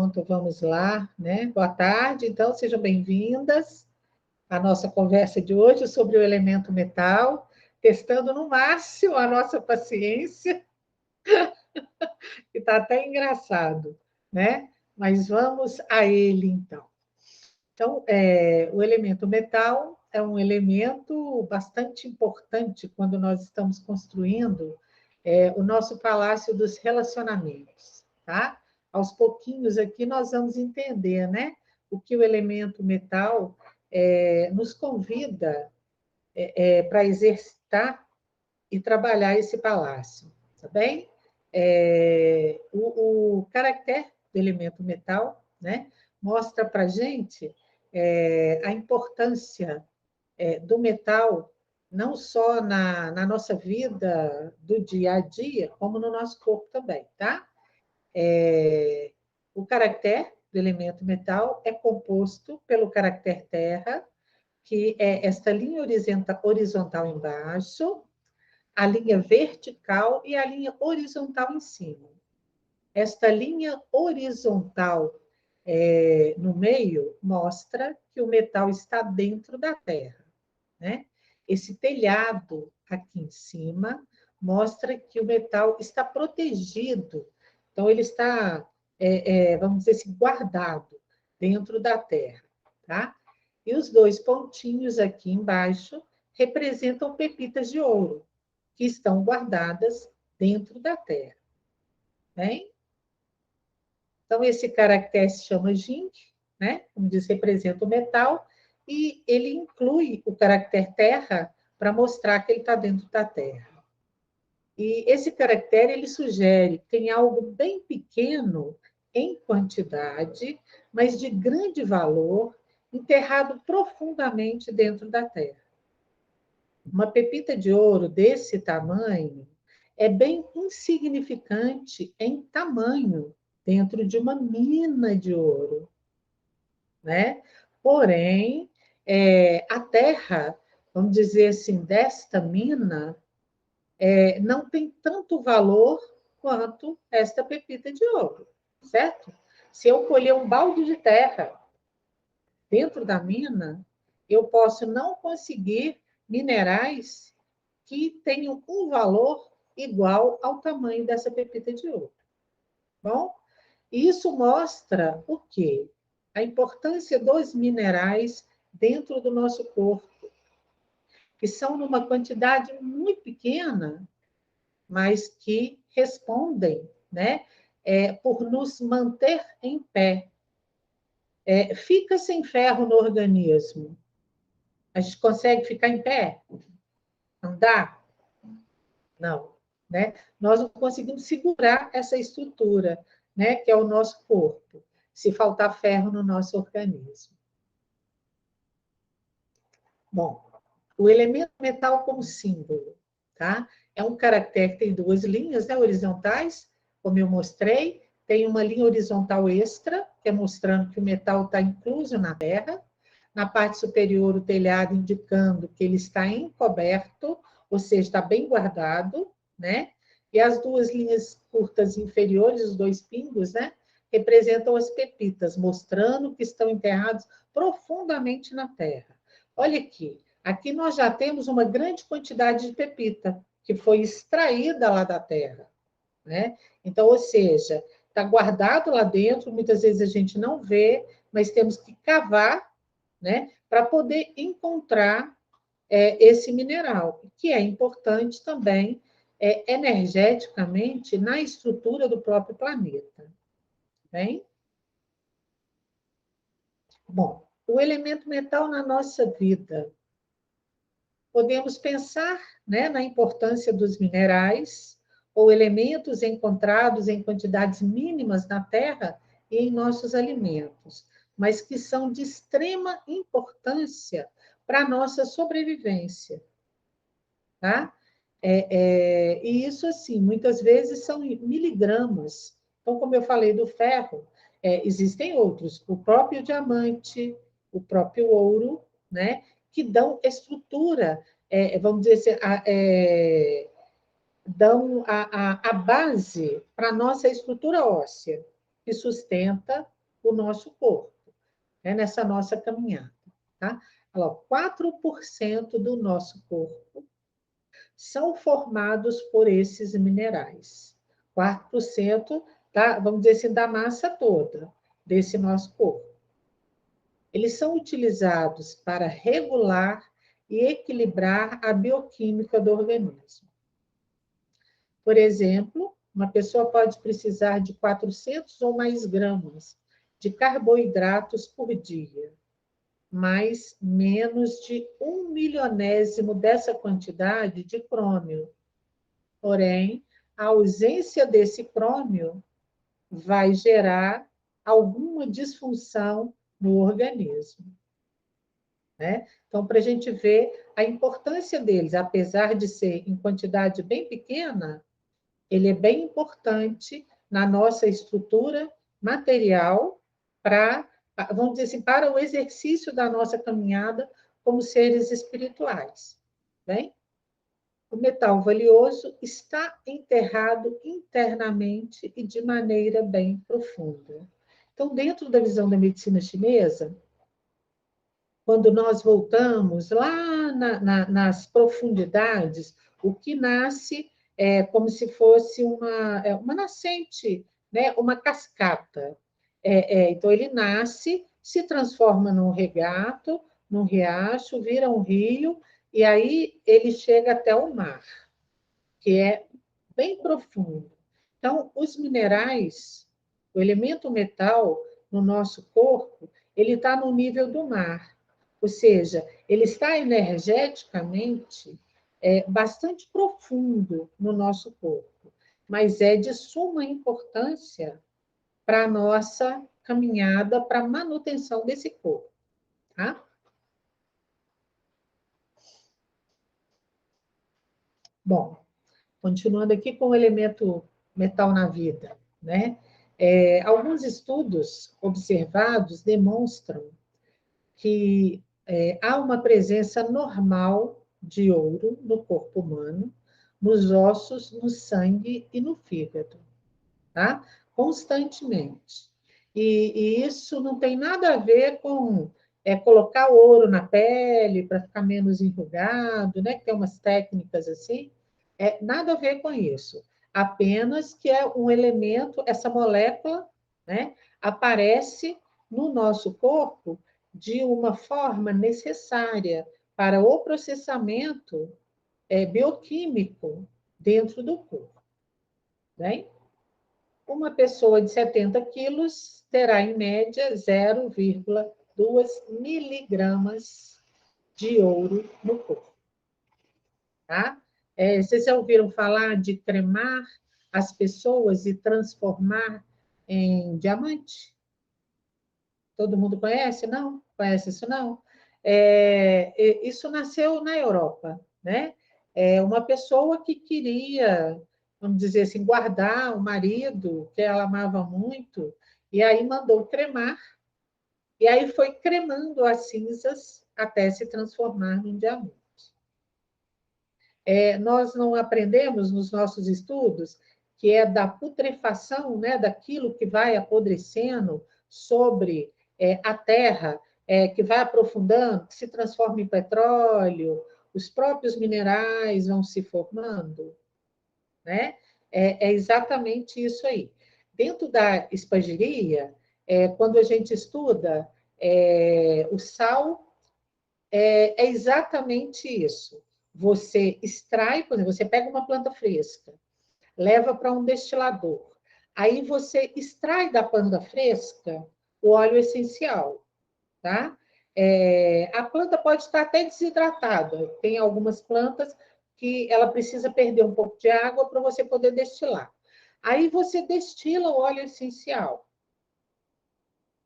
pronto, vamos lá, né? Boa tarde, então, sejam bem-vindas à nossa conversa de hoje sobre o elemento metal, testando no máximo a nossa paciência, que está até engraçado, né? Mas vamos a ele, então. Então, o elemento metal é um elemento bastante importante quando nós estamos construindo o nosso palácio dos relacionamentos, tá? Aos pouquinhos aqui nós vamos entender, né? O que o elemento metal nos convida para exercitar e trabalhar esse palácio, tá bem? O caractere do elemento metal, né? Mostra para a gente a importância do metal, não só na nossa vida do dia a dia, como no nosso corpo também, tá? O caractere do elemento metal é composto pelo caractere terra, que é esta linha horizontal embaixo, a linha vertical e a linha horizontal em cima. Esta linha horizontal no meio mostra que o metal está dentro da Terra, né? Esse telhado aqui em cima mostra que o metal está protegido, então ele está, vamos dizer assim, guardado dentro da Terra, tá? E os dois pontinhos aqui embaixo representam pepitas de ouro, que estão guardadas dentro da Terra, bem? Então, esse caractere se chama zinc, né? Como diz, representa o metal, e ele inclui o caractere terra para mostrar que ele está dentro da Terra. E esse caractere, ele sugere que tem algo bem pequeno em quantidade, mas de grande valor, enterrado profundamente dentro da Terra. Uma pepita de ouro desse tamanho é bem insignificante em tamanho dentro de uma mina de ouro, né? Porém, a terra, vamos dizer assim, desta mina, não tem tanto valor quanto esta pepita de ouro, certo? Se eu colher um balde de terra dentro da mina, eu posso não conseguir minerais que tenham um valor igual ao tamanho dessa pepita de ouro. Bom, isso mostra o quê? A importância dos minerais dentro do nosso corpo, que são numa quantidade muito pequena, mas que respondem, né, por nos manter em pé. Fica sem ferro no organismo. A gente consegue ficar em pé? Andar? Não, né? Nós não conseguimos segurar essa estrutura, né, que é o nosso corpo, se faltar ferro no nosso organismo. Bom, o elemento metal como símbolo, tá? É um caractere que tem duas linhas, né, horizontais, como eu mostrei, tem uma linha horizontal extra, que é mostrando que o metal está incluso na Terra, na parte superior o telhado indicando que ele está encoberto, ou seja, está bem guardado, né? E as duas linhas curtas inferiores, os dois pingos, né? Representam as pepitas, mostrando que estão enterrados profundamente na terra. Olha aqui, aqui nós já temos uma grande quantidade de pepita, que foi extraída lá da terra, né? Então, ou seja, está guardado lá dentro, muitas vezes a gente não vê, mas temos que cavar, né, para poder encontrar esse mineral, que é importante também energeticamente na estrutura do próprio planeta. Bem? Bom, o elemento metal na nossa vida. Podemos pensar, né, na importância dos minerais ou elementos encontrados em quantidades mínimas na Terra e em nossos alimentos, mas que são de extrema importância para a nossa sobrevivência, tá? E isso, assim, muitas vezes são miligramas. Então, como eu falei do ferro, existem outros, o próprio diamante, o próprio ouro, né, que dão estrutura, vamos dizer assim, dão a base para a nossa estrutura óssea, que sustenta o nosso corpo, né, nessa nossa caminhada. Tá? 4% do nosso corpo são formados por esses minerais. 4%, tá, vamos dizer assim, da massa toda desse nosso corpo. Eles são utilizados para regular e equilibrar a bioquímica do organismo. Por exemplo, uma pessoa pode precisar de 400 ou mais gramas de carboidratos por dia, mas menos de 1/1000º dessa quantidade de crômio. Porém, a ausência desse crômio vai gerar alguma disfunção no organismo, né? Então, para a gente ver a importância deles, apesar de ser em quantidade bem pequena, ele é bem importante na nossa estrutura material para, vamos dizer assim, para o exercício da nossa caminhada como seres espirituais, bem? O metal valioso está enterrado internamente e de maneira bem profunda. Então, dentro da visão da medicina chinesa, quando nós voltamos lá nas profundidades, o que nasce é como se fosse uma nascente, né? Uma cascata. Então, ele nasce, se transforma num regato, num riacho, vira um rio, e aí ele chega até o mar, que é bem profundo. Então, os minerais, o elemento metal no nosso corpo, ele está no nível do mar. Ou seja, ele está energeticamente bastante profundo no nosso corpo, mas é de suma importância para a nossa caminhada, para a manutenção desse corpo. Tá? Bom, continuando aqui com o elemento metal na vida, né? Alguns estudos observados demonstram que há uma presença normal de ouro no corpo humano, nos ossos, no sangue e no fígado, tá? Constantemente. E isso não tem nada a ver com colocar ouro na pele para ficar menos enrugado, né? Que tem umas técnicas assim. Nada a ver com isso. Apenas que é um elemento, essa molécula, né? Aparece no nosso corpo de uma forma necessária para o processamento bioquímico dentro do corpo. Bem? Uma pessoa de 70 quilos terá, em média, 0,2 miligramas de ouro no corpo. Tá? Vocês já ouviram falar de cremar as pessoas e transformar em diamante? Todo mundo conhece? Não? Conhece isso não? Isso nasceu na Europa, né? Uma pessoa que queria, vamos dizer assim, guardar o marido, que ela amava muito, e aí mandou cremar, e aí foi cremando as cinzas até se transformar num diamante. Nós não aprendemos nos nossos estudos que é da putrefação, né, daquilo que vai apodrecendo sobre a terra, que vai aprofundando, que se transforma em petróleo, os próprios minerais vão se formando, né? É exatamente isso aí. Dentro da espagiria, quando a gente estuda o sal, é exatamente isso. Você extrai, por exemplo, você pega uma planta fresca, leva para um destilador. Aí você extrai da planta fresca o óleo essencial, tá? A planta pode estar até desidratada. Tem algumas plantas que ela precisa perder um pouco de água para você poder destilar. Aí você destila o óleo essencial.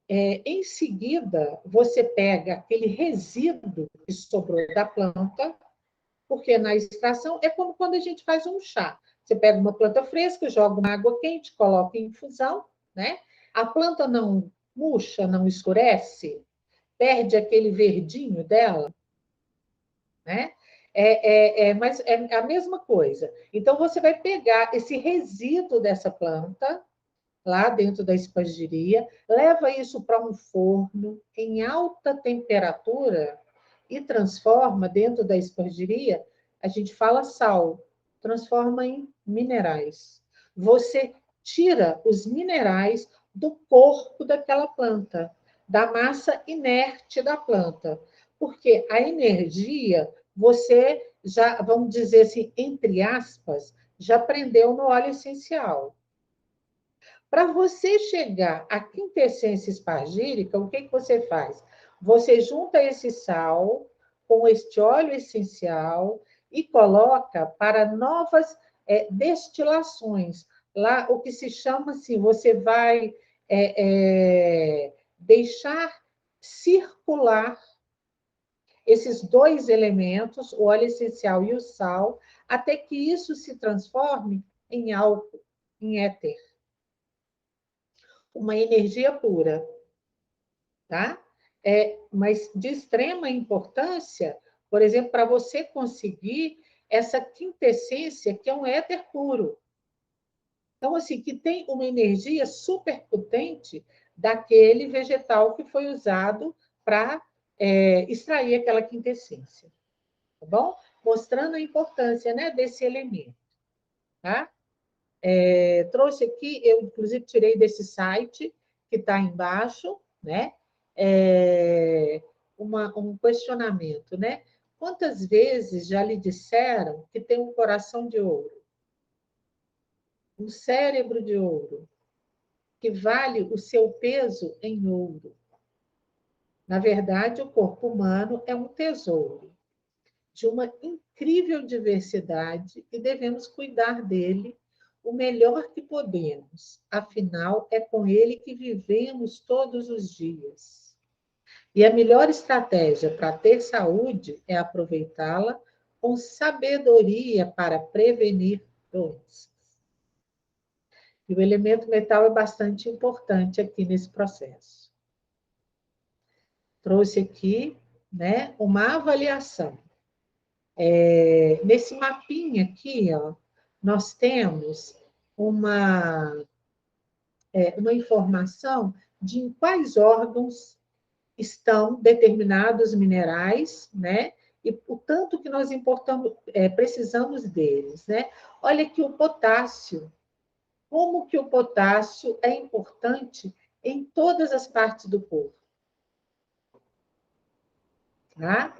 Em seguida, você pega aquele resíduo que sobrou da planta, porque na extração é como quando a gente faz um chá. Você pega uma planta fresca, joga uma água quente, coloca em infusão, né? A planta não murcha, não escurece, perde aquele verdinho dela, né? Mas é a mesma coisa. Então, você vai pegar esse resíduo dessa planta, lá dentro da espongeria, leva isso para um forno em alta temperatura e transforma dentro da espongeria, a gente fala sal, transforma em minerais. Você tira os minerais do corpo daquela planta, da massa inerte da planta, porque a energia você já, vamos dizer assim, entre aspas, já prendeu no óleo essencial. Para você chegar à quintessência espargírica, o que você faz? Você junta esse sal com este óleo essencial e coloca para novas destilações. Lá, o que se chama assim, você vai deixar circular esses dois elementos, o óleo essencial e o sal, até que isso se transforme em álcool, em éter, uma energia pura, tá? Mas de extrema importância, por exemplo, para você conseguir essa quintessência, que é um éter puro. Então, assim, que tem uma energia superpotente daquele vegetal que foi usado para extrair aquela quintessência. Tá bom? Mostrando a importância, né, desse elemento. Tá? Trouxe aqui, eu inclusive tirei desse site que está embaixo, né? Um questionamento, né? Quantas vezes já lhe disseram que tem um coração de ouro, um cérebro de ouro, que vale o seu peso em ouro? Na verdade, o corpo humano é um tesouro de uma incrível diversidade e devemos cuidar dele o melhor que podemos. Afinal, é com ele que vivemos todos os dias. E a melhor estratégia para ter saúde é aproveitá-la com sabedoria para prevenir doenças. E o elemento metal é bastante importante aqui nesse processo. Trouxe aqui, né, uma avaliação. Nesse mapinha aqui, ó, nós temos uma informação de em quais órgãos estão determinados minerais, né? E o tanto que nós importamos, precisamos deles, né? Olha aqui o potássio. Como que o potássio é importante em todas as partes do corpo, tá?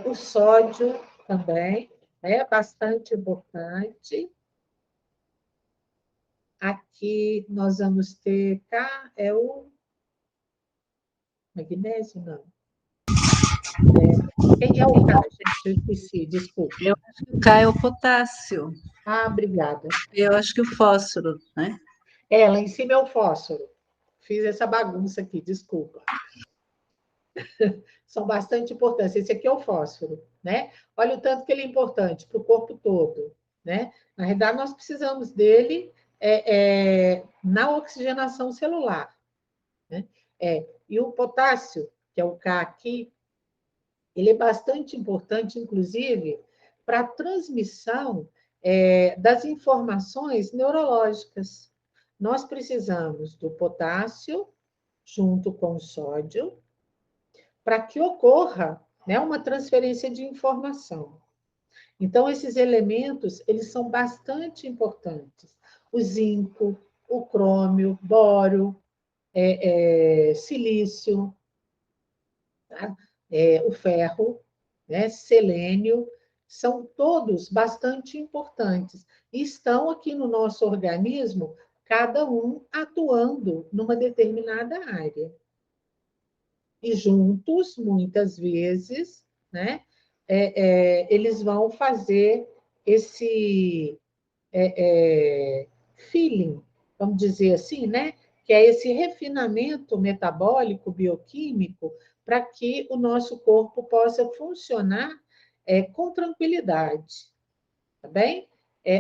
O sódio também é bastante importante. Aqui nós vamos ter K, é o magnésio, não. Quem é o K, gente? Eu esqueci, desculpa. Eu acho que o K é o potássio. Ah, obrigada. Eu acho que o fósforo, né? Lá em cima é o fósforo. Fiz essa bagunça aqui, desculpa. São bastante importantes. Esse aqui é o fósforo, né? Olha o tanto que ele é importante para o corpo todo, né? Na realidade, nós precisamos dele na oxigenação celular, né? E o potássio, que é o K aqui, ele é bastante importante, inclusive, para a transmissão das informações neurológicas. Nós precisamos do potássio junto com o sódio para que ocorra, né, uma transferência de informação. Então, esses elementos, eles são bastante importantes. O zinco, o crômio, bório, silício, tá? O ferro, né? Selênio, são todos bastante importantes. E estão aqui no nosso organismo, cada um atuando numa determinada área. E juntos, muitas vezes, né? Eles vão fazer esse feeling, vamos dizer assim, né? Que é esse refinamento metabólico, bioquímico, para que o nosso corpo possa funcionar com tranquilidade, tá bem?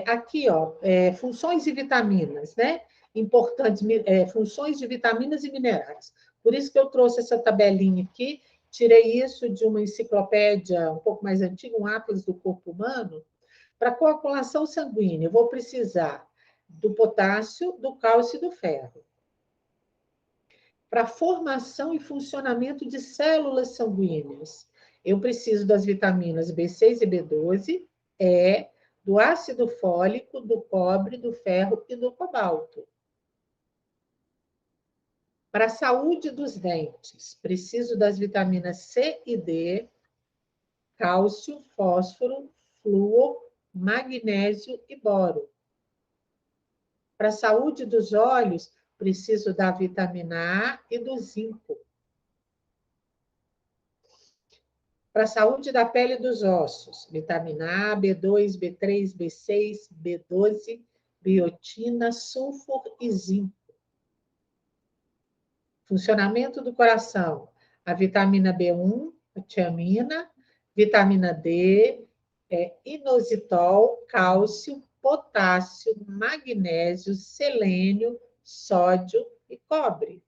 Aqui, ó, funções e vitaminas, né? Importantes, funções de vitaminas e minerais. Por isso que eu trouxe essa tabelinha aqui, tirei isso de uma enciclopédia um pouco mais antiga, um Atlas do Corpo Humano. Para coagulação sanguínea, eu vou precisar do potássio, do cálcio e do ferro. Para formação e funcionamento de células sanguíneas, eu preciso das vitaminas B6 e B12, do ácido fólico, do cobre, do ferro e do cobalto. Para a saúde dos dentes, preciso das vitaminas C e D, cálcio, fósforo, flúor, magnésio e boro. Para a saúde dos olhos, preciso da vitamina A e do zinco. Para a saúde da pele e dos ossos, vitamina A, B2, B3, B6, B12, biotina, sulfur e zinco. Funcionamento do coração, a vitamina B1, a tiamina, vitamina D, inositol, cálcio, potássio, magnésio, selênio, sódio e cobre.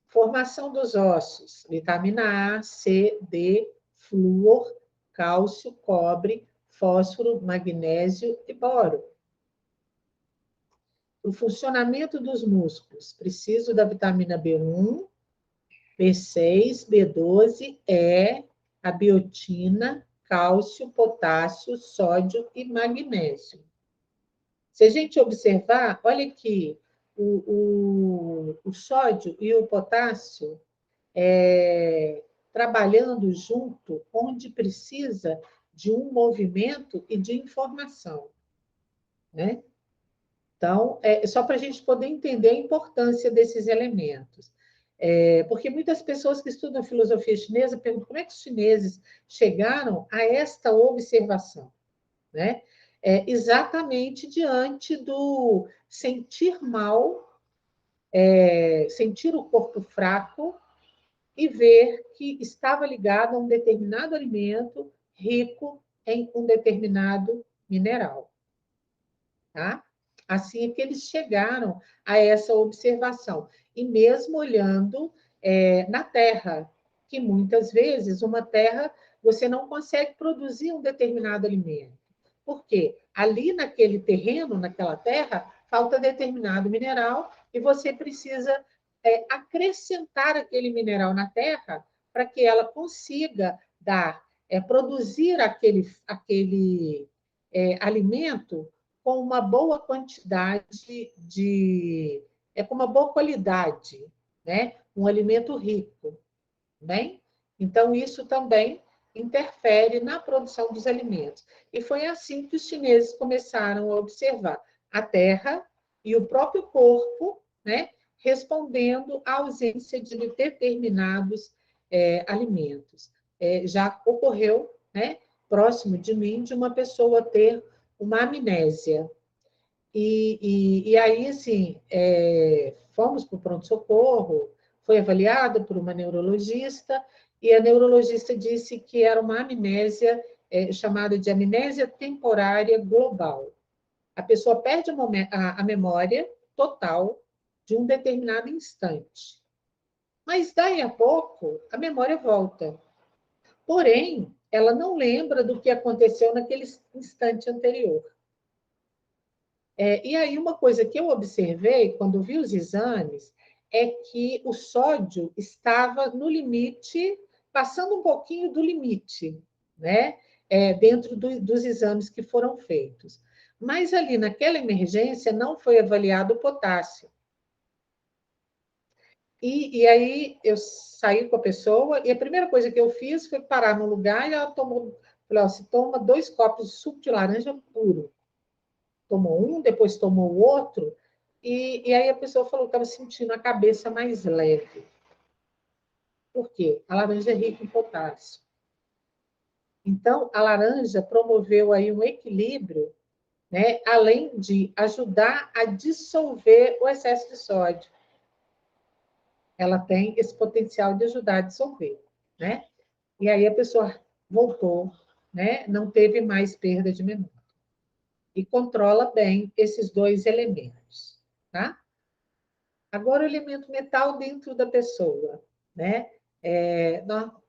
Formação dos ossos, vitamina A, C, D, flúor, cálcio, cobre, fósforo, magnésio e boro. O funcionamento dos músculos, preciso da vitamina B1, B6, B12, a biotina, cálcio, potássio, sódio e magnésio. Se a gente observar, olha aqui, o sódio e o potássio trabalhando junto, onde precisa de um movimento e de informação, né? Então, só para a gente poder entender a importância desses elementos. Porque muitas pessoas que estudam filosofia chinesa perguntam como é que os chineses chegaram a esta observação, né? Exatamente diante do sentir mal, sentir o corpo fraco e ver que estava ligado a um determinado alimento rico em um determinado mineral. Tá? Assim é que eles chegaram a essa observação. E mesmo olhando na terra, que muitas vezes uma terra você não consegue produzir um determinado alimento. Por quê? Ali naquele terreno, naquela terra, falta determinado mineral e você precisa acrescentar aquele mineral na terra para que ela consiga produzir aquele alimento com uma boa quantidade com uma boa qualidade, né? Um alimento rico, bem? Então, isso também interfere na produção dos alimentos. E foi assim que os chineses começaram a observar a terra e o próprio corpo, né? Respondendo à ausência de determinados alimentos. Já ocorreu, né? Próximo de mim, de uma pessoa ter uma amnésia. E aí, assim, fomos para o pronto-socorro, foi avaliado por uma neurologista, e a neurologista disse que era uma amnésia chamada de amnésia temporária global. A pessoa perde a memória total de um determinado instante. Mas, daí a pouco, a memória volta. Porém, ela não lembra do que aconteceu naquele instante anterior. E aí, uma coisa que eu observei quando vi os exames é que o sódio estava no limite, passando um pouquinho do limite, né? Dentro dos exames que foram feitos. Mas ali naquela emergência não foi avaliado o potássio. E aí eu saí com a pessoa e a primeira coisa que eu fiz foi parar no lugar e ela tomou, falou, ó, se toma 2 copos de suco de laranja puro. Tomou um, depois tomou o outro, e aí a pessoa falou que estava sentindo a cabeça mais leve. Por quê? A laranja é rica em potássio. Então, a laranja promoveu aí um equilíbrio, né, além de ajudar a dissolver o excesso de sódio. Ela tem esse potencial de ajudar a dissolver, né? E aí a pessoa voltou, né? Não teve mais perda de memória. E controla bem esses 2 elementos, tá? Agora, o elemento metal dentro da pessoa, né? Não,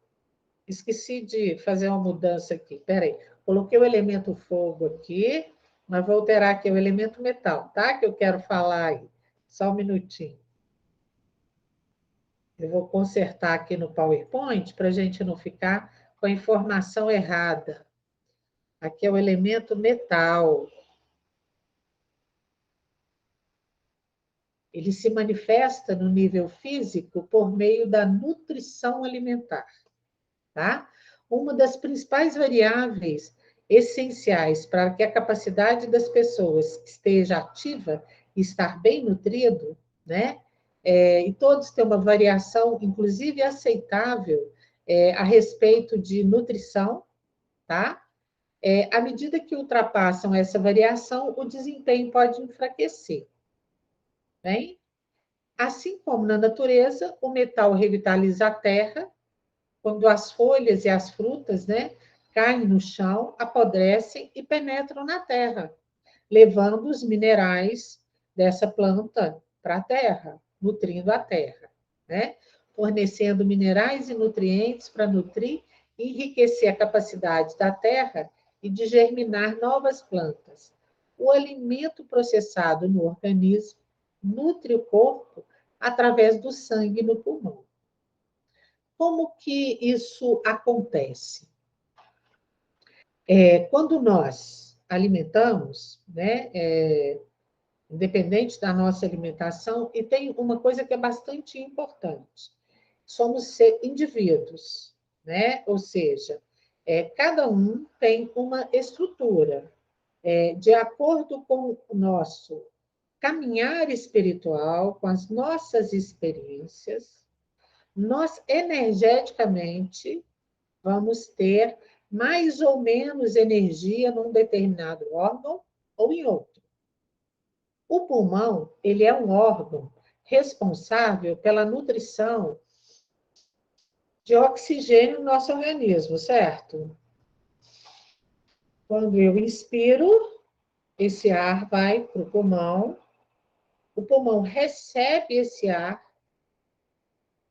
esqueci de fazer uma mudança aqui. Espera aí. Coloquei o elemento fogo aqui Mas vou alterar aqui o elemento metal, tá? Que eu quero falar aí. Só um minutinho. Eu vou consertar aqui no PowerPoint para a gente não ficar com a informação errada. Aqui é o elemento metal. Ele se manifesta no nível físico por meio da nutrição alimentar, tá? Uma das principais variáveis essenciais para que a capacidade das pessoas esteja ativa e estar bem nutrido, né? E todos têm uma variação, inclusive aceitável, a respeito de nutrição, tá? À medida que ultrapassam essa variação, o desempenho pode enfraquecer, bem? Assim como na natureza, o metal revitaliza a terra, quando as folhas e as frutas, né, caem no chão, apodrecem e penetram na terra, levando os minerais dessa planta para a terra, nutrindo a terra, né? Fornecendo minerais e nutrientes para nutrir e enriquecer a capacidade da terra e de germinar novas plantas. O alimento processado no organismo nutre o corpo através do sangue no pulmão. Como que isso acontece? Quando nós alimentamos, né, independente da nossa alimentação, e tem uma coisa que é bastante importante: somos indivíduos, né? Ou seja, cada um tem uma estrutura. De acordo com o nosso caminhar espiritual, com as nossas experiências, nós energeticamente vamos ter mais ou menos energia num determinado órgão ou em outro. O pulmão, ele é um órgão responsável pela nutrição de oxigênio no nosso organismo, certo? Quando eu inspiro, esse ar vai para o pulmão recebe esse ar,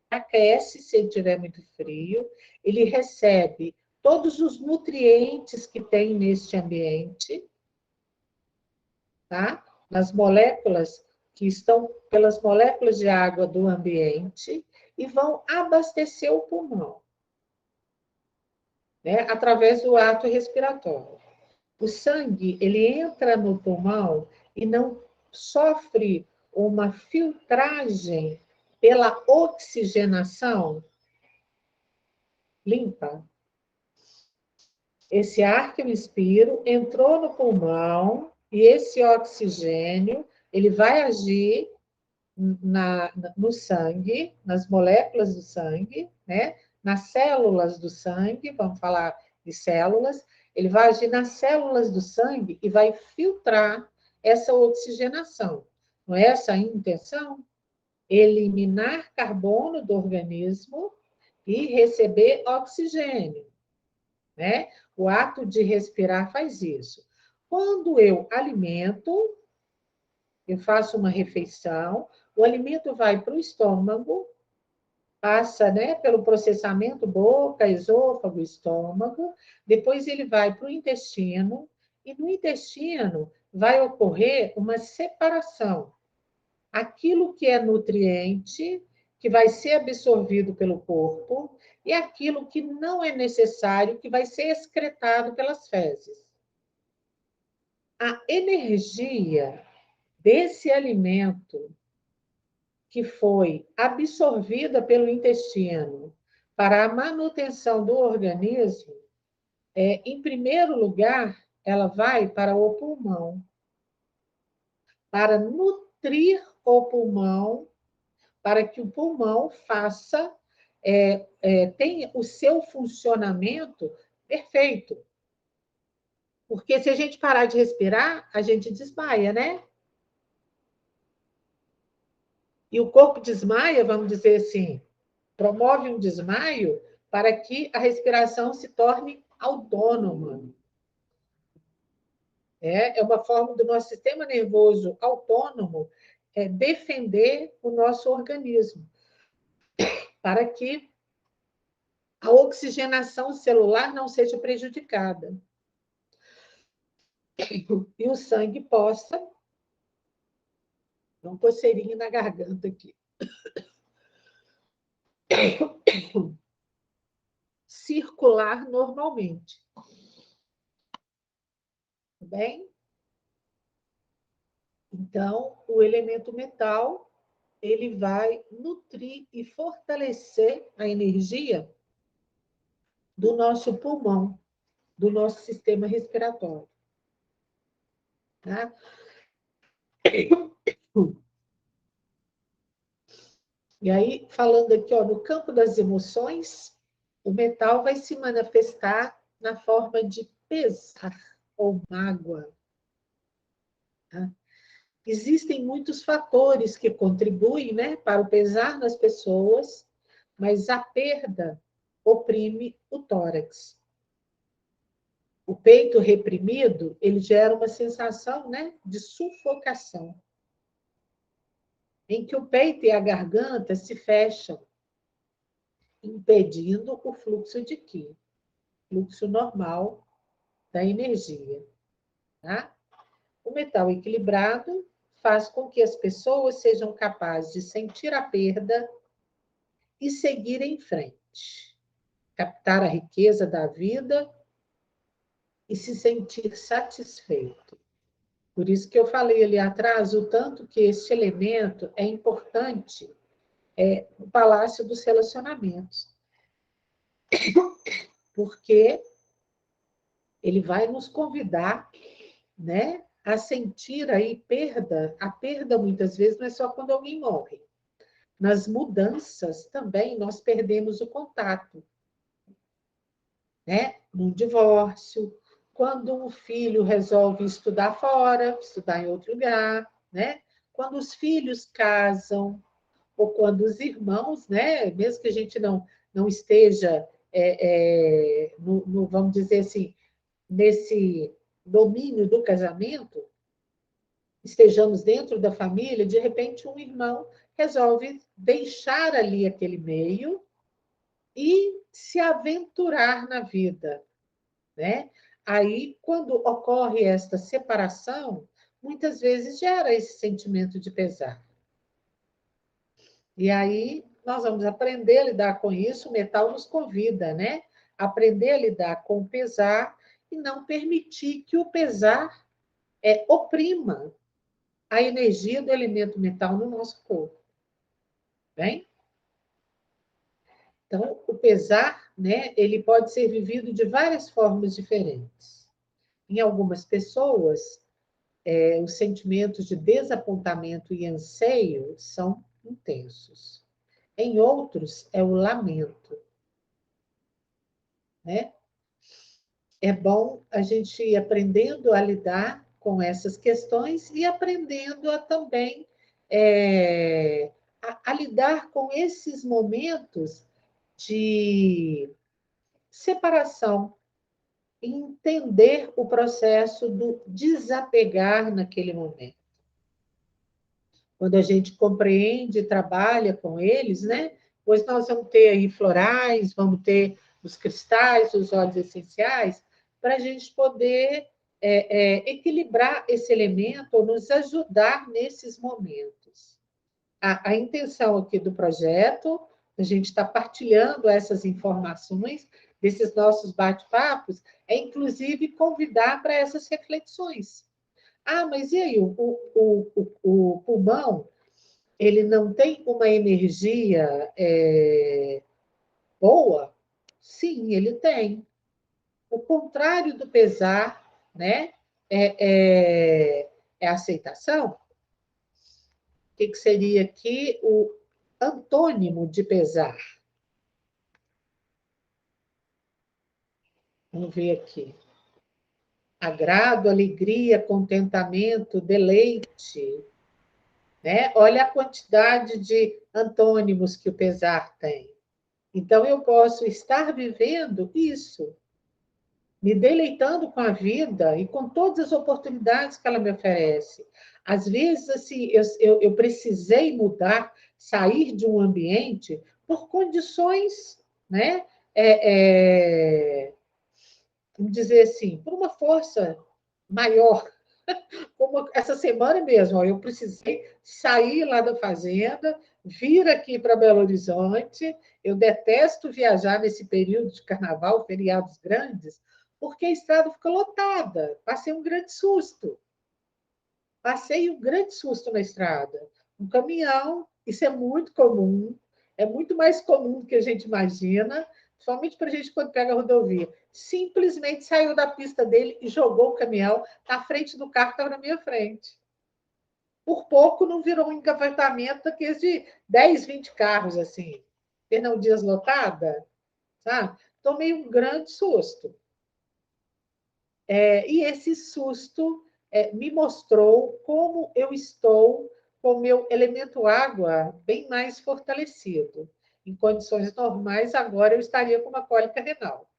aquece se ele tiver muito frio, ele recebe todos os nutrientes que tem neste ambiente, tá? Nas moléculas que estão pelas moléculas de água do ambiente e vão abastecer o pulmão, né? Através do ato respiratório. O sangue, ele entra no pulmão e não sofre uma filtragem pela oxigenação limpa. Esse ar que eu inspiro entrou no pulmão e esse oxigênio, ele vai agir no sangue, nas moléculas do sangue, né? Nas células do sangue, vamos falar de células, ele vai agir nas células do sangue e vai filtrar essa oxigenação. Não é essa a intenção? Eliminar carbono do organismo e receber oxigênio, né? O ato de respirar faz isso. Quando eu alimento, eu faço uma refeição, o alimento vai para o estômago, passa, né, pelo processamento boca, esôfago, estômago, depois ele vai para o intestino, e no intestino vai ocorrer uma separação. Aquilo que é nutriente, que vai ser absorvido pelo corpo, e aquilo que não é necessário, que vai ser excretado pelas fezes. A energia desse alimento que foi absorvida pelo intestino para a manutenção do organismo, em primeiro lugar, ela vai para o pulmão, para nutrir o pulmão, para que o pulmão tenha o seu funcionamento perfeito. Porque se a gente parar de respirar, a gente desmaia, né? E o corpo desmaia, vamos dizer assim, promove um desmaio para que a respiração se torne autônoma. É uma forma do nosso sistema nervoso autônomo defender o nosso organismo, para que a oxigenação celular não seja prejudicada. e o sangue possa, uma coceirinha na garganta aqui, circular normalmente. Tudo bem? Então, o elemento metal, ele vai nutrir e fortalecer a energia do nosso pulmão, do nosso sistema respiratório. Tá? E aí, falando aqui, ó, no campo das emoções, o metal vai se manifestar na forma de pesar ou mágoa. Tá? Existem muitos fatores que contribuem, né, para o pesar nas pessoas, mas a perda oprime o tórax. O peito reprimido, ele gera uma sensação, né, de sufocação, em que o peito e a garganta se fecham, impedindo o fluxo de qi, fluxo normal da energia. Tá? O metal equilibrado faz com que as pessoas sejam capazes de sentir a perda e seguir em frente, captar a riqueza da vida e se sentir satisfeito. Por isso que eu falei ali atrás o tanto que este elemento é importante no Palácio dos Relacionamentos, porque ele vai nos convidar, né, a sentir aí perda. A perda, muitas vezes, não é só quando alguém morre. Nas mudanças também nós perdemos o contato, né? Num divórcio, quando um filho resolve estudar fora, estudar em outro lugar, né? Quando os filhos casam, ou quando os irmãos, né? Mesmo que a gente não esteja, vamos dizer assim, nesse domínio do casamento, estejamos dentro da família, de repente um irmão resolve deixar ali aquele meio e se aventurar na vida, né? Aí, quando ocorre esta separação, muitas vezes gera esse sentimento de pesar. E aí nós vamos aprender a lidar com isso, o metal nos convida, né? Aprender a lidar com o pesar e não permitir que o pesar oprima a energia do elemento metal no nosso corpo. Bem? Então, o pesar, né, ele pode ser vivido de várias formas diferentes. Em algumas pessoas, os sentimentos de desapontamento e anseio são intensos. Em outros, é o lamento, né? É bom a gente ir aprendendo a lidar com essas questões e aprendendo a também a lidar com esses momentos de separação, entender o processo do desapegar naquele momento. Quando a gente compreende e trabalha com eles, né? Pois nós vamos ter aí florais, vamos ter os cristais, os óleos essenciais, para a gente poder equilibrar esse elemento ou nos ajudar nesses momentos. A intenção aqui do projeto, a gente está partilhando essas informações desses nossos bate-papos, é inclusive convidar para essas reflexões. Ah, mas e aí, o pulmão, ele não tem uma energia boa? Sim, ele tem. O contrário do pesar, né, é a aceitação. O que seria aqui o antônimo de pesar? Vamos ver aqui. Agrado, alegria, contentamento, deleite. Né? Olha a quantidade de antônimos que o pesar tem. Então, eu posso estar vivendo isso, me deleitando com a vida e com todas as oportunidades que ela me oferece. Às vezes, assim, eu precisei mudar, sair de um ambiente por condições, né? Vamos dizer assim, por uma força maior. Como essa semana mesmo, ó, eu precisei sair lá da fazenda, vir aqui para Belo Horizonte. Eu detesto viajar nesse período de carnaval, feriados grandes, porque a estrada fica lotada. Passei um grande susto. Passei um grande susto na estrada. Um caminhão, isso é muito comum, é muito mais comum do que a gente imagina, somente para a gente quando pega a rodovia. Simplesmente saiu da pista dele e jogou o caminhão na frente do carro que estava na minha frente. Por pouco não virou um engavetamento daqueles de 10, 20 carros, assim. Fernão Dias lotada, sabe? Tomei um grande susto. E esse susto me mostrou como eu estou com o meu elemento água bem mais fortalecido. Em condições normais, agora eu estaria com uma cólica renal.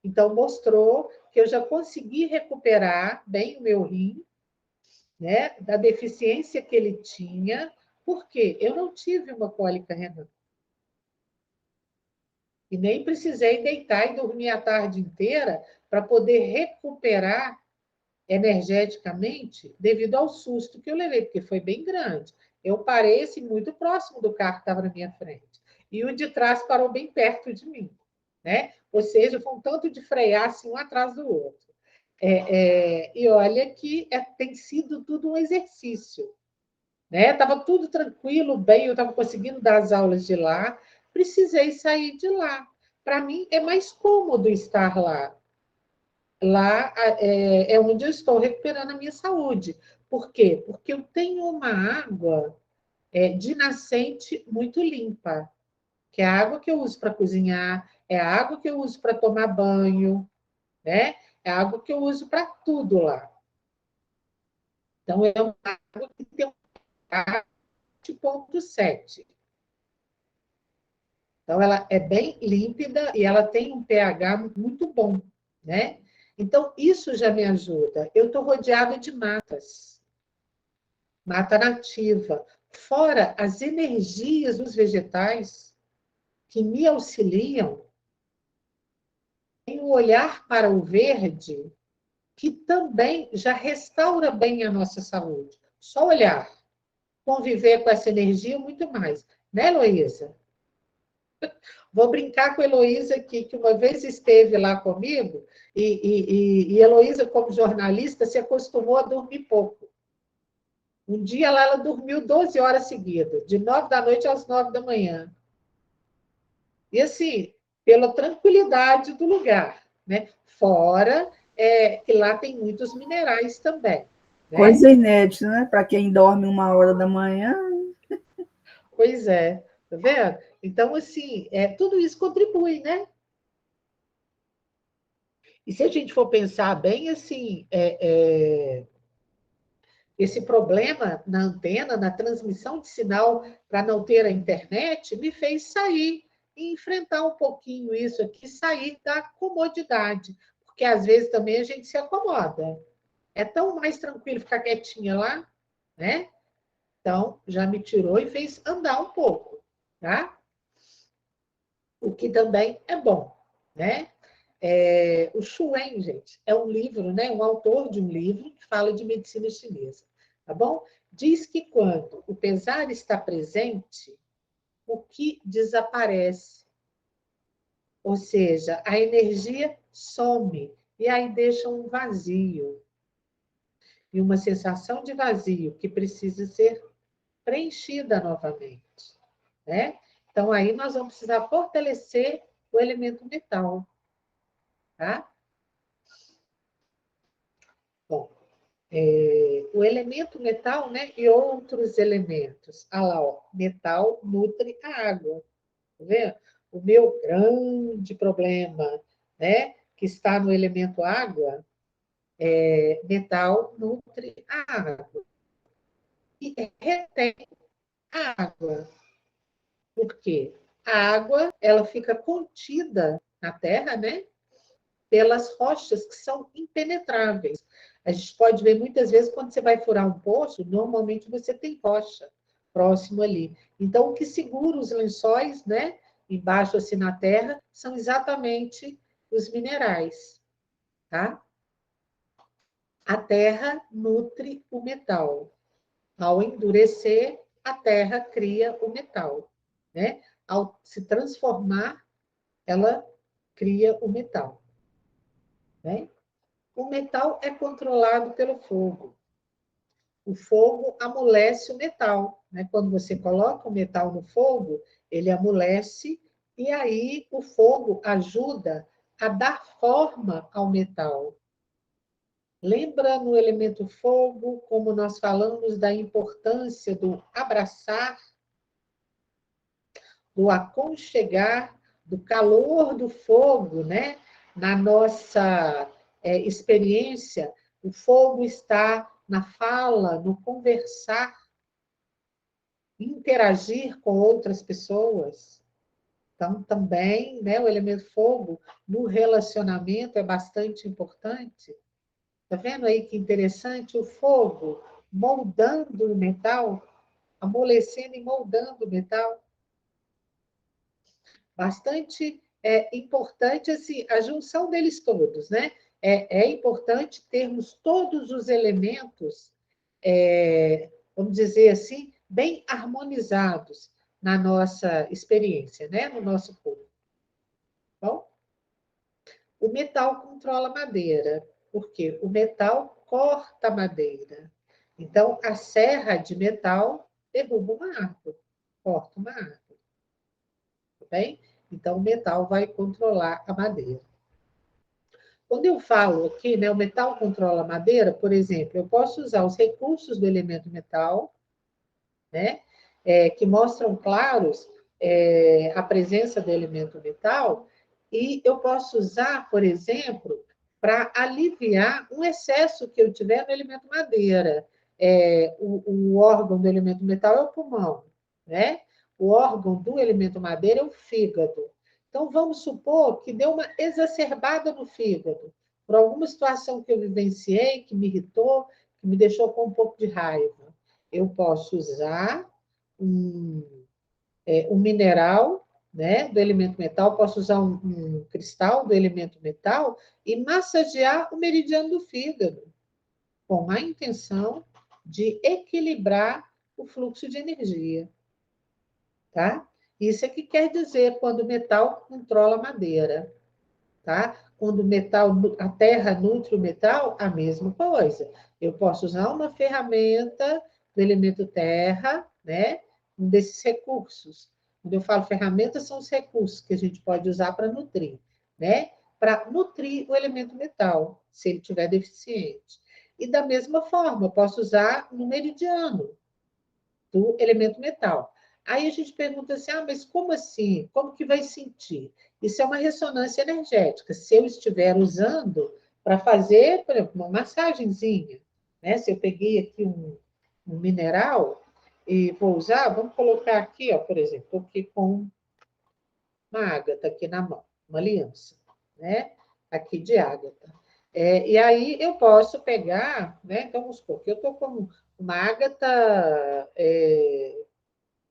Então, mostrou que eu já consegui recuperar bem o meu rim, né, da deficiência que ele tinha, porque eu não tive uma cólica renal. E nem precisei deitar e dormir a tarde inteira para poder recuperar energeticamente devido ao susto que eu levei, porque foi bem grande. Eu parei assim, muito próximo do carro que estava na minha frente. E o de trás parou bem perto de mim. Né? Ou seja, foi um tanto de frear assim, um atrás do outro. E olha que tem sido tudo um exercício. Né? Estava tudo tranquilo, bem, eu estava conseguindo dar as aulas de lá, precisei sair de lá. Para mim, é mais cômodo estar lá. Lá é onde eu estou recuperando a minha saúde. Por quê? Porque eu tenho uma água de nascente muito limpa, que é a água que eu uso para cozinhar, é a água que eu uso para tomar banho, né? É a água que eu uso para tudo lá. Então, é uma água que tem um pH de 0,7. Então, ela é bem límpida e ela tem um pH muito bom, né? Então, isso já me ajuda. Eu estou rodeada de matas, mata nativa, fora as energias dos vegetais que me auxiliam em um olhar para o verde que também já restaura bem a nossa saúde. Só olhar, conviver com essa energia muito mais. Né, Heloísa? Vou brincar com a Heloísa aqui, que uma vez esteve lá comigo, e Heloísa, como jornalista, se acostumou a dormir pouco. Um dia lá ela dormiu 12 horas seguidas, de 9 da noite às 9 da manhã. E assim, pela tranquilidade do lugar, né? Fora que lá tem muitos minerais também. Né? Coisa inédita, né? Para quem dorme 1 hora da manhã. Pois é, tá vendo? Então, assim, tudo isso contribui, né? E se a gente for pensar bem, assim, esse problema na antena, na transmissão de sinal para não ter a internet, me fez sair e enfrentar um pouquinho isso aqui, sair da comodidade, porque às vezes também a gente se acomoda. É tão mais tranquilo ficar quietinha lá, né? Então, já me tirou e fez andar um pouco, tá? O que também é bom, né? O Xu Wen, gente, é um livro, né? Um autor de um livro que fala de medicina chinesa, tá bom? Diz que quando o pesar está presente, o que desaparece, ou seja, a energia some e aí deixa um vazio e uma sensação de vazio que precisa ser preenchida novamente, né? Então aí nós vamos precisar fortalecer o elemento metal, tá? Bom, o elemento metal, né, e outros elementos. Ah lá, ó, metal nutre a água. Tá vendo? O meu grande problema, né, que está no elemento água, metal nutre a água. E retém a água. Por quê? A água, ela fica contida na terra, né, pelas rochas que são impenetráveis. A gente pode ver muitas vezes quando você vai furar um poço, normalmente você tem rocha próximo ali. Então, o que segura os lençóis, né, embaixo assim na terra, são exatamente os minerais, tá? A terra nutre o metal. Ao endurecer, a terra cria o metal, né? Ao se transformar, ela cria o metal, né? O metal é controlado pelo fogo. O fogo amolece o metal, né? Quando você coloca o metal no fogo, ele amolece e aí o fogo ajuda a dar forma ao metal. Lembra no elemento fogo, como nós falamos da importância do abraçar, do aconchegar, do calor do fogo, né? Na nossa experiência, o fogo está na fala, no conversar, interagir com outras pessoas. Então, também, né, o elemento fogo no relacionamento é bastante importante. Está vendo aí que interessante? O fogo moldando o metal, amolecendo e moldando o metal. Bastante importante assim, a junção deles todos, né? É importante termos todos os elementos, vamos dizer assim, bem harmonizados na nossa experiência, né? No nosso corpo. Bom, o metal controla a madeira, porque o metal corta a madeira. Então, a serra de metal derruba uma árvore, corta uma árvore. Tá bem? Então, o metal vai controlar a madeira. Quando eu falo aqui, né, o metal controla a madeira, por exemplo, eu posso usar os recursos do elemento metal, né, que mostram claros a presença do elemento metal, e eu posso usar, por exemplo, para aliviar um excesso que eu tiver no elemento madeira. O órgão do elemento metal é o pulmão, né? O órgão do elemento madeira é o fígado. Então, vamos supor que deu uma exacerbada no fígado, por alguma situação que eu vivenciei, que me irritou, que me deixou com um pouco de raiva. Eu posso usar um mineral, né, do elemento metal, posso usar um cristal do elemento metal e massagear o meridiano do fígado, com a intenção de equilibrar o fluxo de energia. Tá? Isso é que quer dizer quando o metal controla a madeira. Tá? Quando o metal, a terra nutre o metal, a mesma coisa. Eu posso usar uma ferramenta do elemento terra, né? Um desses recursos. Quando eu falo ferramenta, são os recursos que a gente pode usar para nutrir, né? Para nutrir o elemento metal, se ele estiver deficiente. E da mesma forma, eu posso usar no meridiano do elemento metal. Aí a gente pergunta assim, mas como assim? Como que vai sentir? Isso é uma ressonância energética. Se eu estiver usando para fazer, por exemplo, uma massagenzinha, né? Se eu peguei aqui um mineral e vou usar, vamos colocar aqui, ó, por exemplo, estou aqui com uma ágata aqui na mão, uma aliança, né? Aqui de ágata. E aí eu posso pegar, né? Então, vamos supor que eu estou com uma ágata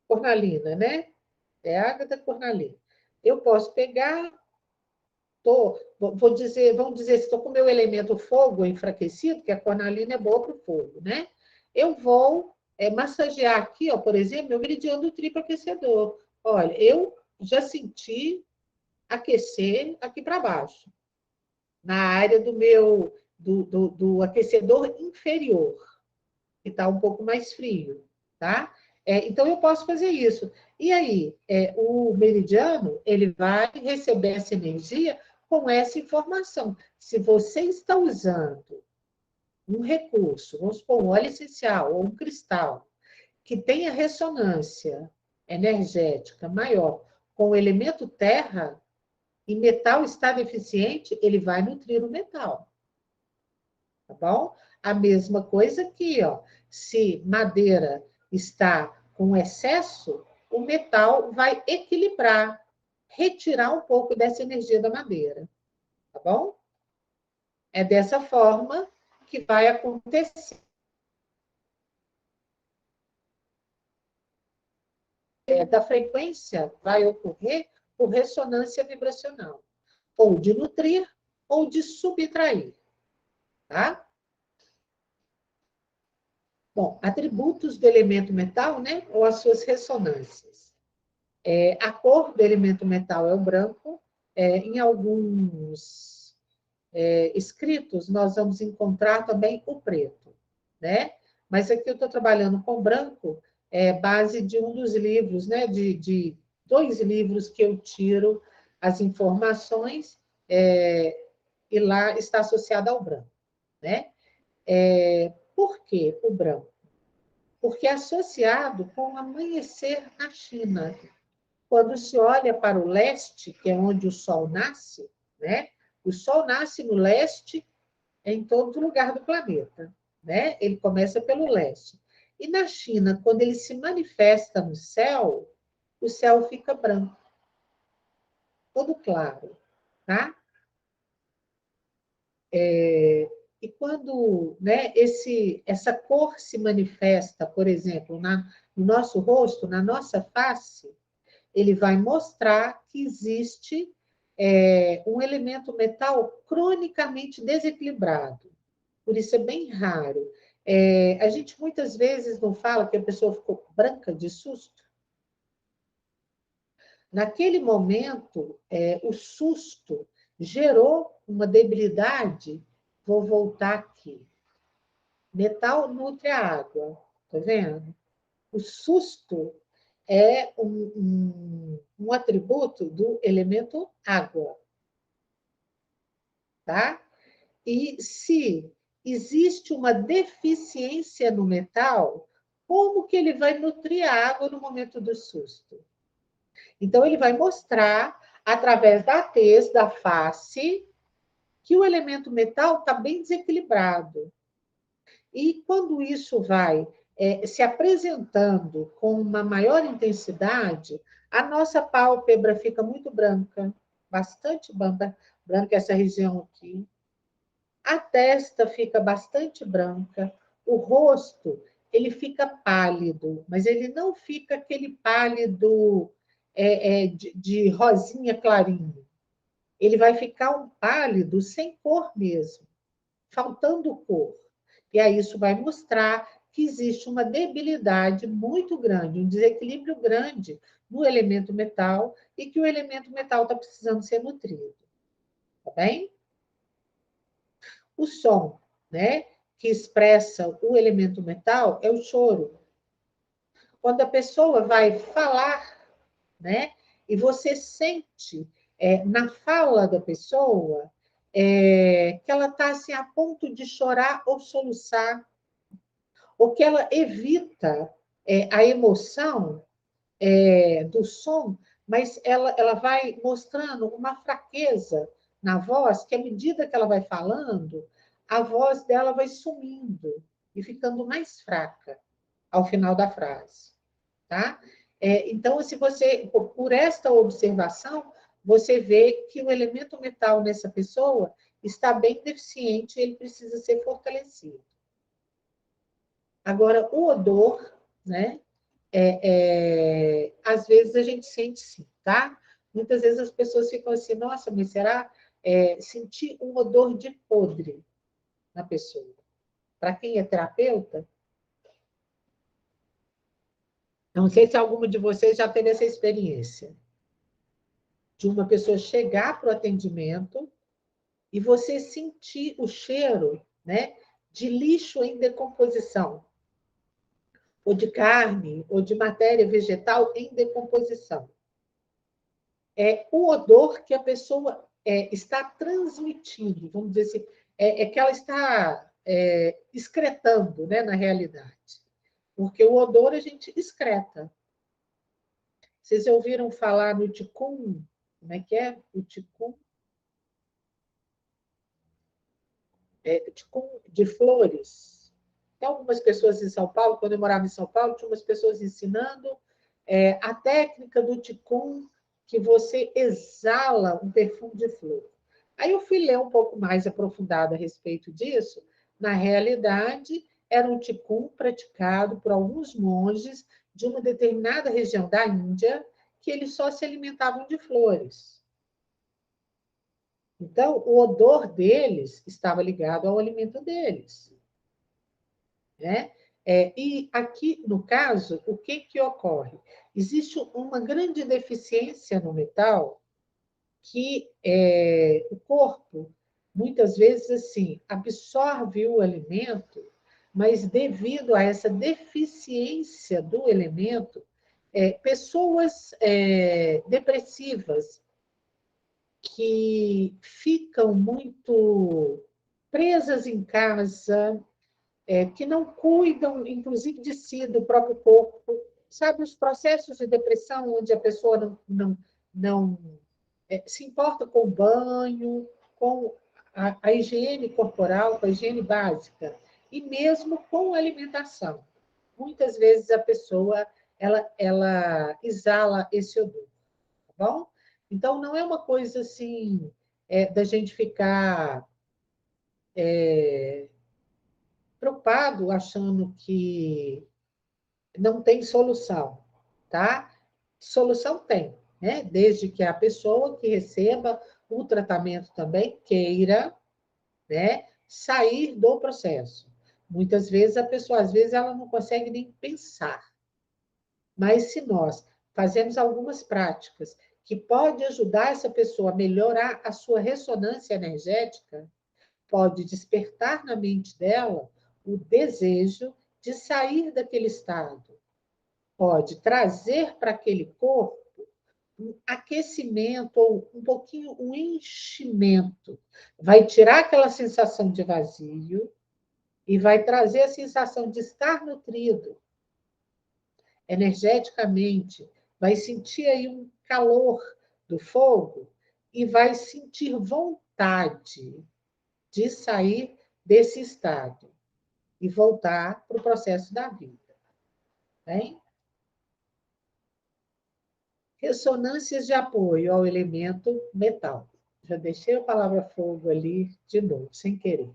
cornalina, né? É ágata cornalina. Eu posso pegar, vamos dizer, se estou com o meu elemento fogo enfraquecido, que a cornalina é boa para o fogo, né? Eu vou massagear aqui, ó, por exemplo, meu meridiano do triplo aquecedor. Olha, eu já senti aquecer aqui para baixo, na área do meu do aquecedor inferior, que está um pouco mais frio, tá? Então, eu posso fazer isso. E aí, o meridiano, ele vai receber essa energia com essa informação. Se você está usando um recurso, vamos supor, um óleo essencial ou um cristal, que tenha ressonância energética maior com o elemento terra, e metal está deficiente, ele vai nutrir o metal. Tá bom? A mesma coisa aqui, ó. Se madeira está com excesso, o metal vai equilibrar, retirar um pouco dessa energia da madeira. Tá bom? É dessa forma que vai acontecer. Da frequência vai ocorrer por ressonância vibracional, ou de nutrir ou de subtrair. Tá? Bom, atributos do elemento metal, né? Ou as suas ressonâncias. A cor do elemento metal é o branco. Em alguns escritos, nós vamos encontrar também o preto, né? Mas aqui eu estou trabalhando com branco, base de um dos livros, né? De 2 livros que eu tiro as informações, e lá está associado ao branco, né? Por que o branco? Porque é associado com o amanhecer na China. Quando se olha para o leste, que é onde o sol nasce, né? O sol nasce no leste em todo lugar do planeta, né? Ele começa pelo leste. E na China, quando ele se manifesta no céu, o céu fica branco, todo claro, tá? E quando, né, essa cor se manifesta, por exemplo, no nosso rosto, na nossa face, ele vai mostrar que existe um elemento metal cronicamente desequilibrado. Por isso é bem raro. A gente muitas vezes não fala que a pessoa ficou branca de susto. Naquele momento, o susto gerou uma debilidade. Vou voltar aqui. Metal nutre a água, tá vendo? O susto é um atributo do elemento água, tá? E se existe uma deficiência no metal, como que ele vai nutrir a água no momento do susto? Então, ele vai mostrar, através da tez, da face, que o elemento metal está bem desequilibrado. E quando isso vai se apresentando com uma maior intensidade, a nossa pálpebra fica muito branca, bastante branca essa região aqui. A testa fica bastante branca, o rosto ele fica pálido, mas ele não fica aquele pálido de rosinha clarinho. Ele vai ficar um pálido sem cor mesmo, faltando cor. E aí isso vai mostrar que existe uma debilidade muito grande, um desequilíbrio grande no elemento metal e que o elemento metal está precisando ser nutrido. Tá bem? O som, né, que expressa o elemento metal é o choro. Quando a pessoa vai falar, né, e você sente na fala da pessoa que ela está assim, a ponto de chorar ou soluçar, ou que ela evita a emoção do som, mas ela vai mostrando uma fraqueza na voz, que à medida que ela vai falando, a voz dela vai sumindo e ficando mais fraca ao final da frase, tá? Então, se você, por esta observação, você vê que o elemento metal nessa pessoa está bem deficiente e ele precisa ser fortalecido. Agora, o odor, né? Às vezes a gente sente sim, tá? Muitas vezes as pessoas ficam assim, nossa, mas será sentir um odor de podre na pessoa? Para quem é terapeuta, não sei se alguma de vocês já teve essa experiência de uma pessoa chegar para o atendimento e você sentir o cheiro, né, de lixo em decomposição, ou de carne, ou de matéria vegetal em decomposição. O odor que a pessoa está transmitindo, vamos dizer assim, que ela está excretando, né, na realidade. Porque o odor a gente excreta. Vocês já ouviram falar no ticum? Como é que é? O ticum? Ticum de flores. Tem algumas pessoas em São Paulo, quando eu morava em São Paulo, tinha umas pessoas ensinando a técnica do ticum, que você exala um perfume de flor. Aí eu fui ler um pouco mais aprofundado a respeito disso. Na realidade, era um ticum praticado por alguns monges de uma determinada região da Índia, que eles só se alimentavam de flores. Então, o odor deles estava ligado ao alimento deles, né? E aqui, no caso, o que que ocorre? Existe uma grande deficiência no metal que o corpo, muitas vezes, assim, absorve o alimento, mas devido a essa deficiência do elemento, pessoas depressivas que ficam muito presas em casa, que não cuidam, inclusive, de si, do próprio corpo. Sabe, os processos de depressão, onde a pessoa não se importa com o banho, com a higiene corporal, com a higiene básica, e mesmo com a alimentação. Muitas vezes a pessoa ela exala esse odor, tá bom? Então, não é uma coisa assim da gente ficar preocupado achando que não tem solução, tá? Solução tem, né? Desde que a pessoa que receba o tratamento também queira, né, sair do processo. Muitas vezes a pessoa, às vezes, ela não consegue nem pensar. Mas se nós fazemos algumas práticas que pode ajudar essa pessoa a melhorar a sua ressonância energética, pode despertar na mente dela o desejo de sair daquele estado, pode trazer para aquele corpo um aquecimento ou um pouquinho um enchimento. Vai tirar aquela sensação de vazio e vai trazer a sensação de estar nutrido energeticamente, vai sentir aí um calor do fogo e vai sentir vontade de sair desse estado e voltar para o processo da vida. Bem? Ressonâncias de apoio ao elemento metal. Já deixei a palavra fogo ali de novo, sem querer.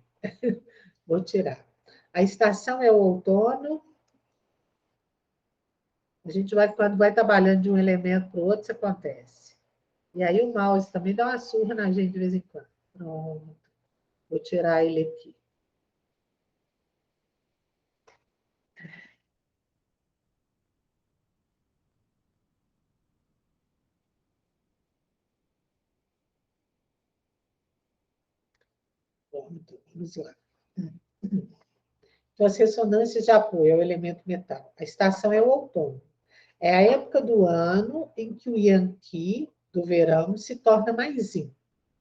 Vou tirar. A estação é o outono. A gente vai, quando vai trabalhando de um elemento para o outro, isso acontece. E aí o mouse também dá uma surra na gente de vez em quando. Pronto. Vou tirar ele aqui. Pronto, vamos lá. Então, as ressonâncias de apoio ao elemento metal. A estação é o outono. É a época do ano em que o Yang-Qi do verão se torna mais yin,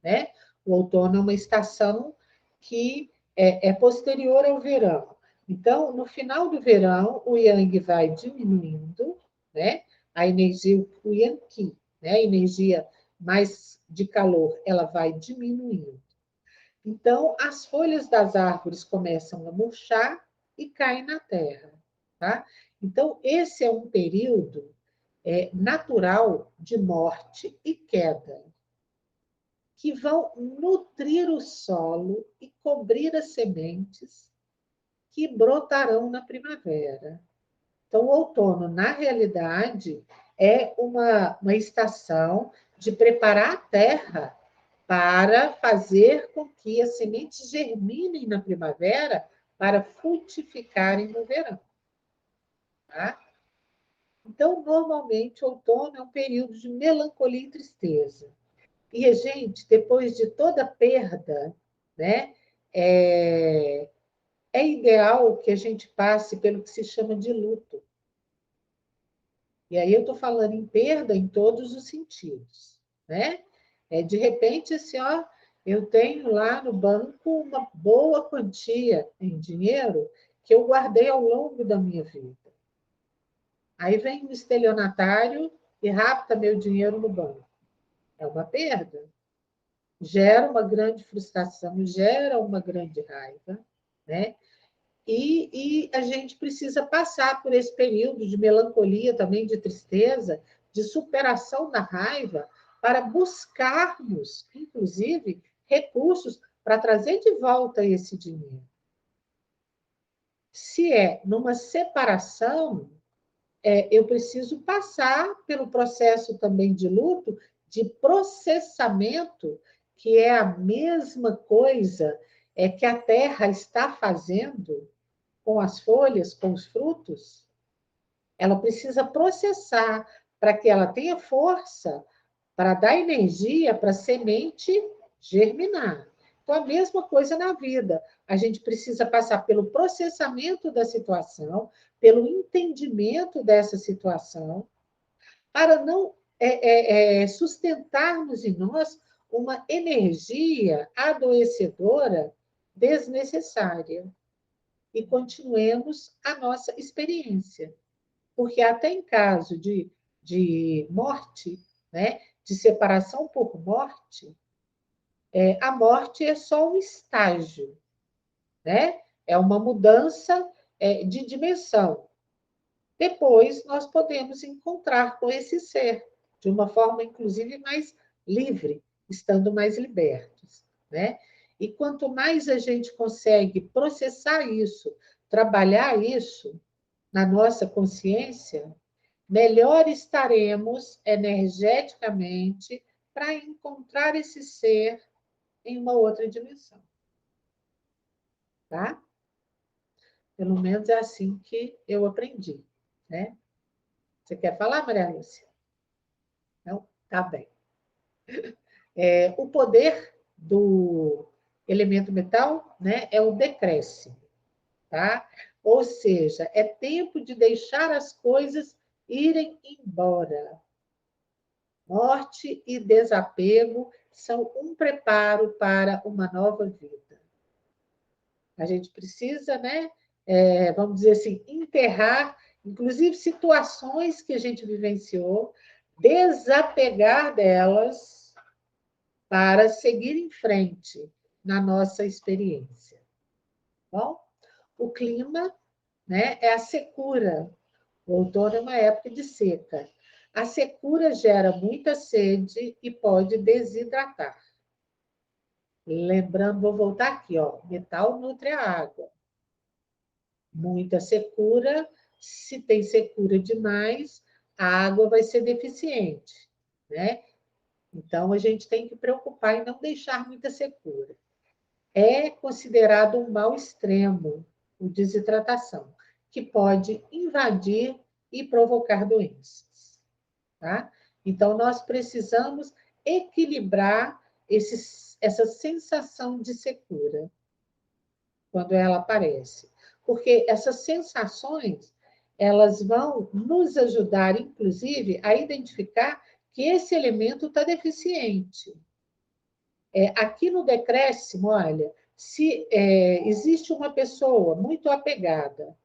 né? O outono é uma estação que é posterior ao verão. Então, no final do verão, o Yang vai diminuindo, né? A energia, o Yang-Qi, né? A energia mais de calor, ela vai diminuindo. Então, as folhas das árvores começam a murchar e caem na terra, tá? Então, esse é um período natural de morte e queda, que vão nutrir o solo e cobrir as sementes que brotarão na primavera. Então, o outono, na realidade, é uma estação de preparar a terra para fazer com que as sementes germinem na primavera para frutificarem no verão. Tá? Então, normalmente, o outono é um período de melancolia e tristeza. E a gente, depois de toda perda, né, é ideal que a gente passe pelo que se chama de luto. E aí eu estou falando em perda em todos os sentidos, né? De repente, assim, ó, eu tenho lá no banco uma boa quantia em dinheiro que eu guardei ao longo da minha vida. Aí vem um estelionatário e rapta meu dinheiro no banco. É uma perda. Gera uma grande frustração, gera uma grande raiva, né? E a gente precisa passar por esse período de melancolia, também de tristeza, de superação da raiva, para buscarmos, inclusive, recursos para trazer de volta esse dinheiro. Se é numa separação, eu preciso passar pelo processo também de luto, de processamento, que é a mesma coisa que a Terra está fazendo com as folhas, com os frutos, ela precisa processar para que ela tenha força para dar energia para a semente germinar. Então, a mesma coisa na vida. A gente precisa passar pelo processamento da situação, pelo entendimento dessa situação, para não sustentarmos em nós uma energia adoecedora desnecessária e continuemos a nossa experiência. Porque até em caso de morte, né, de separação por morte, a morte é só um estágio, né? É uma mudança de dimensão. Depois, nós podemos encontrar com esse ser, de uma forma, inclusive, mais livre, estando mais libertos, né? E quanto mais a gente consegue processar isso, trabalhar isso na nossa consciência, melhor estaremos energeticamente para encontrar esse ser em uma outra dimensão. Tá? Pelo menos é assim que eu aprendi, né? Você quer falar, Maria Lúcia? Não? Tá bem. O poder do elemento metal, né, é o decréscimo, tá? Ou seja, é tempo de deixar as coisas irem embora. Morte e desapego são um preparo para uma nova vida. A gente precisa, né, vamos dizer assim, enterrar, inclusive, situações que a gente vivenciou, desapegar delas para seguir em frente na nossa experiência. Bom, o clima, né, é a secura. O outono é uma época de seca. A secura gera muita sede e pode desidratar. Lembrando, vou voltar aqui, ó, metal nutre a água. Muita secura, se tem secura demais, a água vai ser deficiente, né? Então, a gente tem que preocupar em não deixar muita secura. É considerado um mal extremo, o desidratação, que pode invadir e provocar doenças. Tá? Então, nós precisamos equilibrar essa sensação de secura quando ela aparece. Porque essas sensações, elas vão nos ajudar, inclusive, a identificar que esse elemento está deficiente. Aqui no decréscimo, olha, se existe uma pessoa muito apegada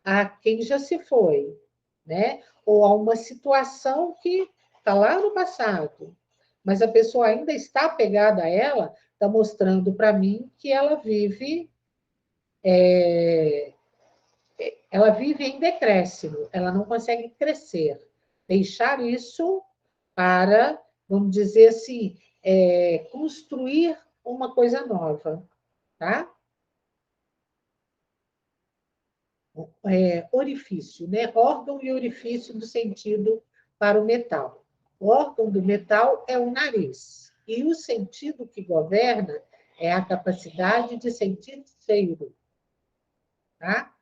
a quem já se foi, né? Ou a uma situação que está lá no passado, mas a pessoa ainda está apegada a ela, está mostrando para mim que ela vive em decréscimo, ela não consegue crescer. Deixar isso para, vamos dizer assim, construir uma coisa nova, tá? Orifício, né? Órgão e orifício do sentido para o metal. O órgão do metal é o nariz, e o sentido que governa é a capacidade de sentir cheiro, tá?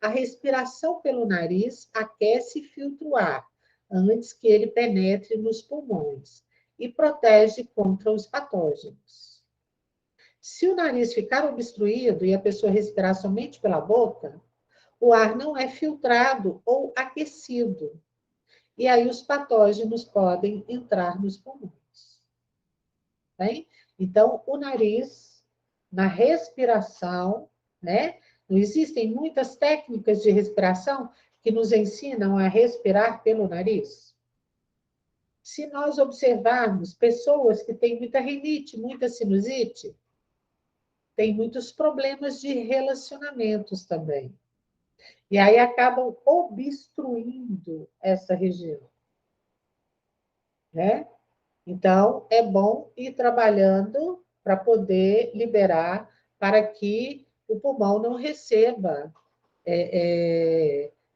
A respiração pelo nariz aquece e filtra o ar antes que ele penetre nos pulmões e protege contra os patógenos. Se o nariz ficar obstruído e a pessoa respirar somente pela boca, o ar não é filtrado ou aquecido. E aí os patógenos podem entrar nos pulmões. Bem? Então, o nariz, na respiração, né? Não existem muitas técnicas de respiração que nos ensinam a respirar pelo nariz? Se nós observarmos pessoas que têm muita rinite, muita sinusite, têm muitos problemas de relacionamentos também. E aí acabam obstruindo essa região, né? Então, é bom ir trabalhando para poder liberar, para que o pulmão não receba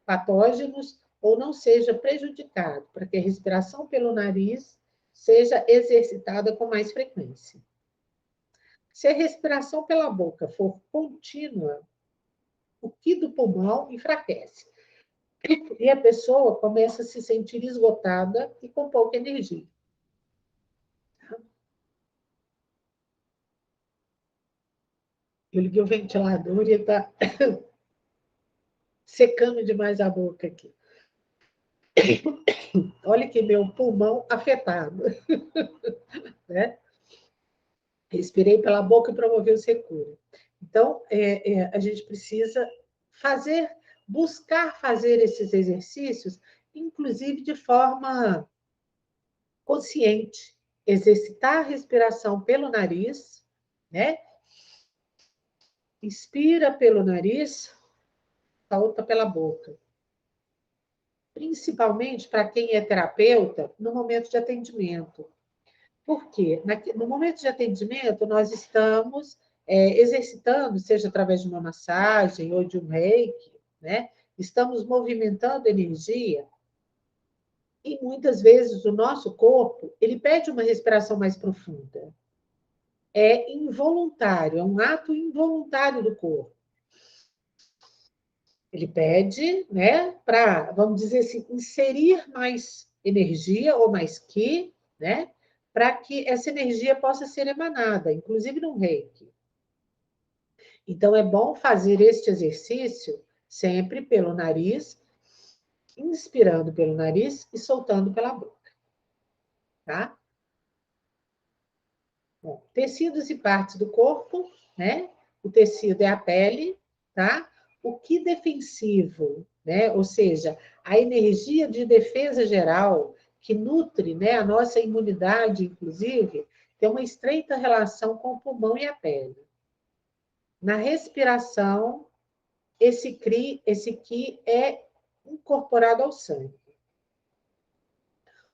patógenos ou não seja prejudicado, para que a respiração pelo nariz seja exercitada com mais frequência. Se a respiração pela boca for contínua, o Qi do pulmão enfraquece. E a pessoa começa a se sentir esgotada e com pouca energia. Eu liguei o ventilador e está secando demais a boca aqui. Olha que meu pulmão afetado. Né? Respirei pela boca e promovi o secura. Então, a gente precisa buscar fazer esses exercícios, inclusive de forma consciente. Exercitar a respiração pelo nariz, né? Inspira pelo nariz, solta pela boca. Principalmente para quem é terapeuta, no momento de atendimento. Por quê? No momento de atendimento, nós estamos exercitando, seja através de uma massagem ou de um reiki, né? Estamos movimentando energia e muitas vezes o nosso corpo ele pede uma respiração mais profunda. É involuntário, é um ato involuntário do corpo. Ele pede, né, para, vamos dizer assim, inserir mais energia ou mais Qi, né, para que essa energia possa ser emanada, inclusive no reiki. Então, é bom fazer este exercício sempre pelo nariz, inspirando pelo nariz e soltando pela boca. Tá? Bom, tecidos e partes do corpo, né? O tecido é a pele, tá? O Qi defensivo, né? Ou seja, a energia de defesa geral que nutre, né, a nossa imunidade, inclusive, tem uma estreita relação com o pulmão e a pele. Na respiração, esse Qi é incorporado ao sangue.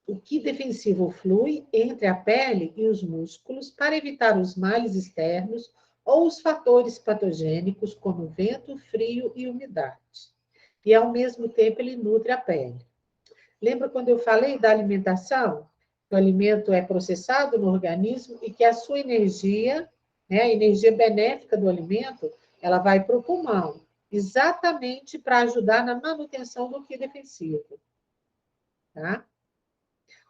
O Qi defensivo flui entre a pele e os músculos para evitar os males externos ou os fatores patogênicos, como vento, frio e umidade. E, ao mesmo tempo, ele nutre a pele. Lembra quando eu falei da alimentação? Que o alimento é processado no organismo e que a sua energia, né, a energia benéfica do alimento, ela vai para o pulmão, exatamente para ajudar na manutenção do Qi defensivo. Tá?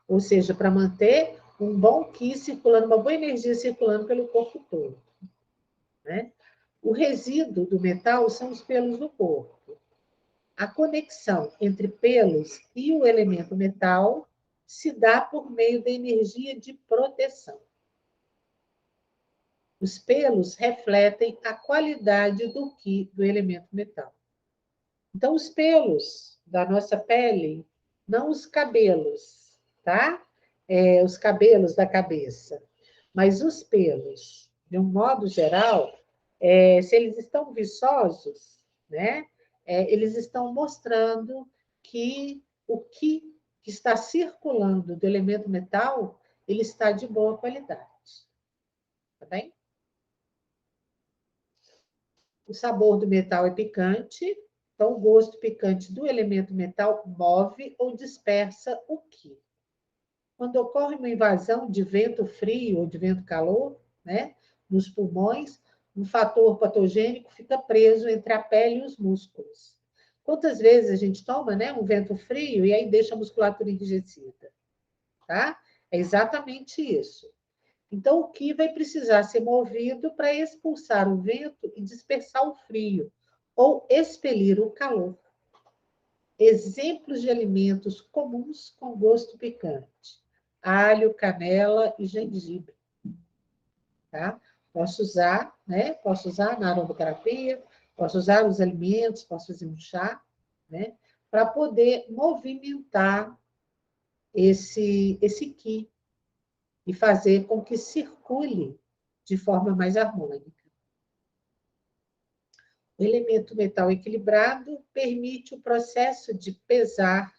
Ou seja, para manter um bom Qi circulando, uma boa energia circulando pelo corpo todo. Né? O resíduo do metal são os pelos do corpo. A conexão entre pelos e o elemento metal se dá por meio da energia de proteção. Os pelos refletem a qualidade do Qi do elemento metal. Então, os pelos da nossa pele, não os cabelos, tá? Os cabelos da cabeça, mas os pelos, de um modo geral, se eles estão viçosos, né? Eles estão mostrando que o Qi que está circulando do elemento metal, ele está de boa qualidade. Tá bem? O sabor do metal é picante, então o gosto picante do elemento metal move ou dispersa o Qi. Quando ocorre uma invasão de vento frio ou de vento calor, né, nos pulmões, um fator patogênico fica preso entre a pele e os músculos. Quantas vezes a gente toma, né, um vento frio e aí deixa a musculatura enrijecida? Tá? É exatamente isso. Então, o Qi vai precisar ser movido para expulsar o vento e dispersar o frio, ou expelir o calor. Exemplos de alimentos comuns com gosto picante: alho, canela e gengibre. Tá? Posso usar, né? Posso usar na aromaterapia, posso usar os alimentos, posso fazer um chá, né? Para poder movimentar esse Qi e fazer com que circule de forma mais harmônica. O elemento metal equilibrado permite o processo de pesar,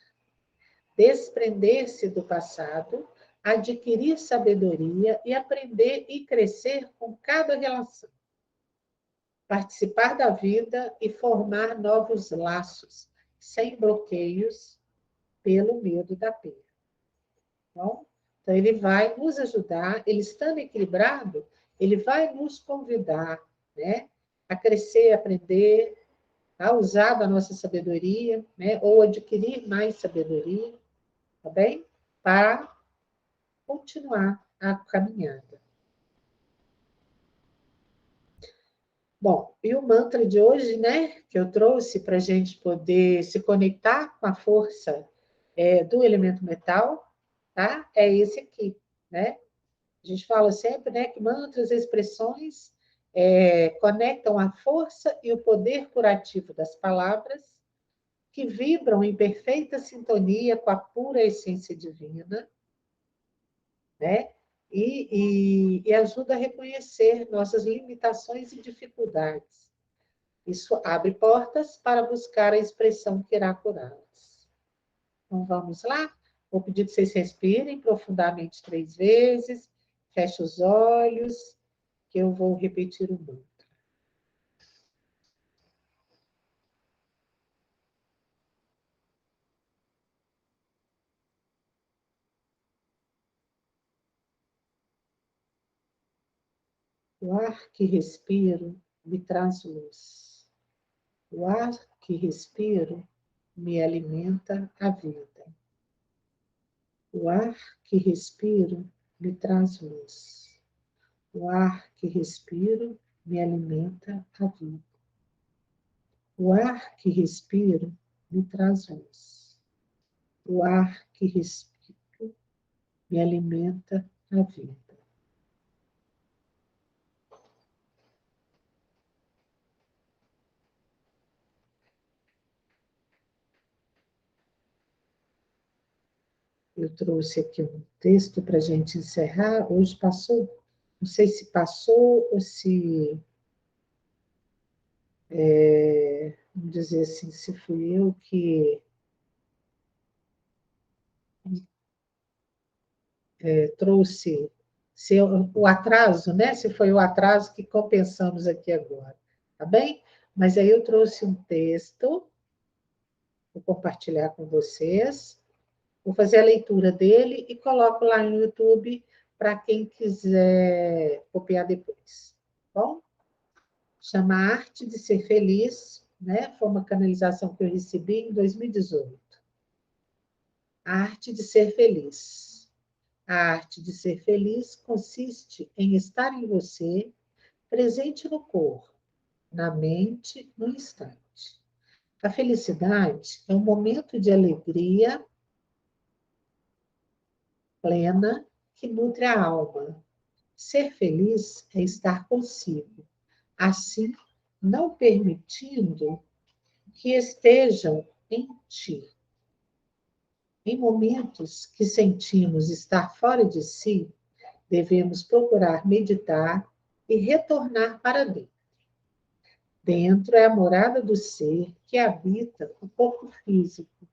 desprender-se do passado, adquirir sabedoria e aprender e crescer com cada relação. Participar da vida e formar novos laços, sem bloqueios pelo medo da perda. Bom, então, ele vai nos ajudar, ele estando equilibrado, ele vai nos convidar, né, a crescer, aprender, tá? Usar da nossa sabedoria, né? Ou adquirir mais sabedoria, tá bem? Para continuar a caminhada. Bom, e o mantra de hoje, né, que eu trouxe para a gente poder se conectar com a força do elemento metal, tá? É esse aqui, né? A gente fala sempre, né, que mantras, expressões conectam a força e o poder curativo das palavras, que vibram em perfeita sintonia com a pura essência divina, né? E ajuda a reconhecer nossas limitações e dificuldades. Isso abre portas para buscar a expressão que irá curá-las. Então, vamos lá? Vou pedir que vocês respirem profundamente 3 vezes, fechem os olhos, que eu vou repetir o mantra. O ar que respiro me traz luz. O ar que respiro me alimenta a vida. O ar que respiro me traz luz. O ar que respiro me alimenta a vida. O ar que respiro me traz luz. O ar que respiro me alimenta a vida. Eu trouxe aqui um texto para a gente encerrar. Hoje passou, não sei se passou ou se, vamos dizer assim, se fui eu que trouxe o atraso, né? Se foi o atraso que compensamos aqui agora, tá bem? Mas aí eu trouxe um texto, vou compartilhar com vocês, vou fazer a leitura dele e coloco lá no YouTube para quem quiser copiar depois, tá bom? Chama Arte de Ser Feliz, né? Foi uma canalização que eu recebi em 2018. A arte de ser feliz. A arte de ser feliz consiste em estar em você, presente no corpo, na mente, no instante. A felicidade é um momento de alegria plena que nutre a alma. Ser feliz é estar consigo, assim, não permitindo que estejam em ti. Em momentos que sentimos estar fora de si, devemos procurar meditar e retornar para dentro. Dentro é a morada do ser que habita o corpo físico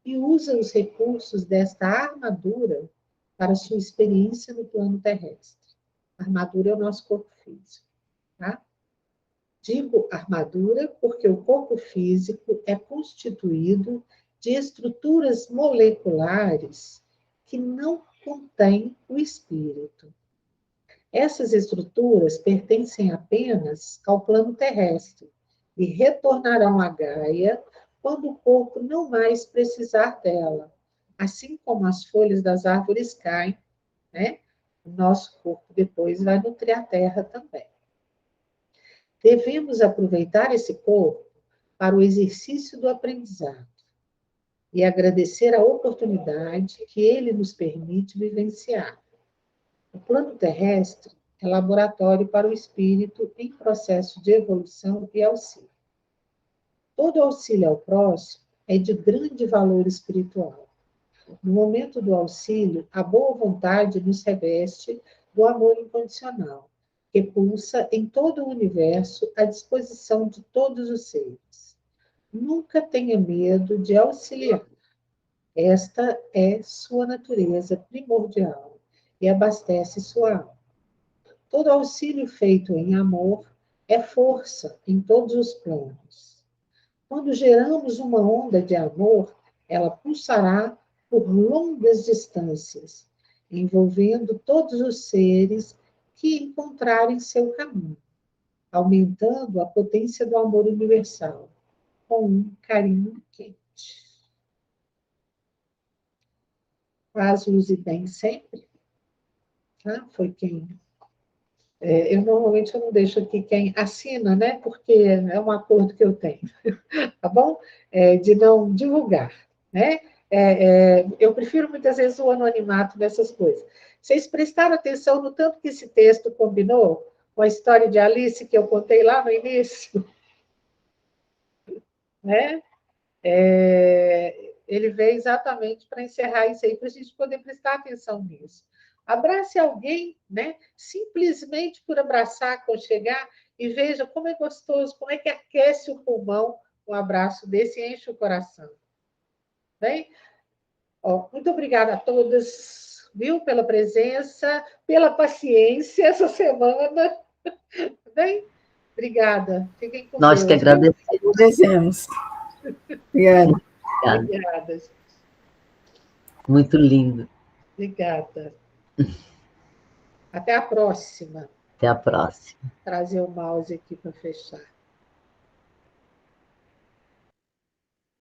e usa os recursos desta armadura para sua experiência no plano terrestre. A armadura é o nosso corpo físico, tá? Digo armadura porque o corpo físico é constituído de estruturas moleculares que não contêm o espírito. Essas estruturas pertencem apenas ao plano terrestre e retornarão à Gaia quando o corpo não mais precisar dela, assim como as folhas das árvores caem, né? O nosso corpo depois vai nutrir a terra também. Devemos aproveitar esse corpo para o exercício do aprendizado e agradecer a oportunidade que ele nos permite vivenciar. O plano terrestre é laboratório para o espírito em processo de evolução e auxílio. Todo auxílio ao próximo é de grande valor espiritual. No momento do auxílio, a boa vontade nos reveste do amor incondicional, que pulsa em todo o universo à disposição de todos os seres. Nunca tenha medo de auxiliar. Esta é sua natureza primordial e abastece sua alma. Todo auxílio feito em amor é força em todos os planos. Quando geramos uma onda de amor, ela pulsará por longas distâncias, envolvendo todos os seres que encontrarem seu caminho, aumentando a potência do amor universal. com um carinho quente. Faz luz e bem sempre. Tá? Foi quem... eu normalmente eu não deixo aqui quem assina, né? Porque é um acordo que eu tenho, tá bom? De não divulgar, né? Eu prefiro muitas vezes o anonimato dessas coisas. Vocês prestaram atenção no tanto que esse texto combinou com a história de Alice que eu contei lá no início, né? Ele veio exatamente para encerrar isso aí, para a gente poder prestar atenção nisso. Abrace alguém, né? Simplesmente por abraçar, aconchegar, e veja como é gostoso, como é que aquece o pulmão um abraço desse, enche o coração. Bem? Muito obrigada a todas, viu, pela presença, pela paciência essa semana. Bem? Obrigada. Fiquem com Nós que Deus. agradecemos. Agradecemos. Obrigada. Obrigada. Muito lindo. Obrigada. Até a próxima. Até a próxima. Trazer o mouse aqui para fechar.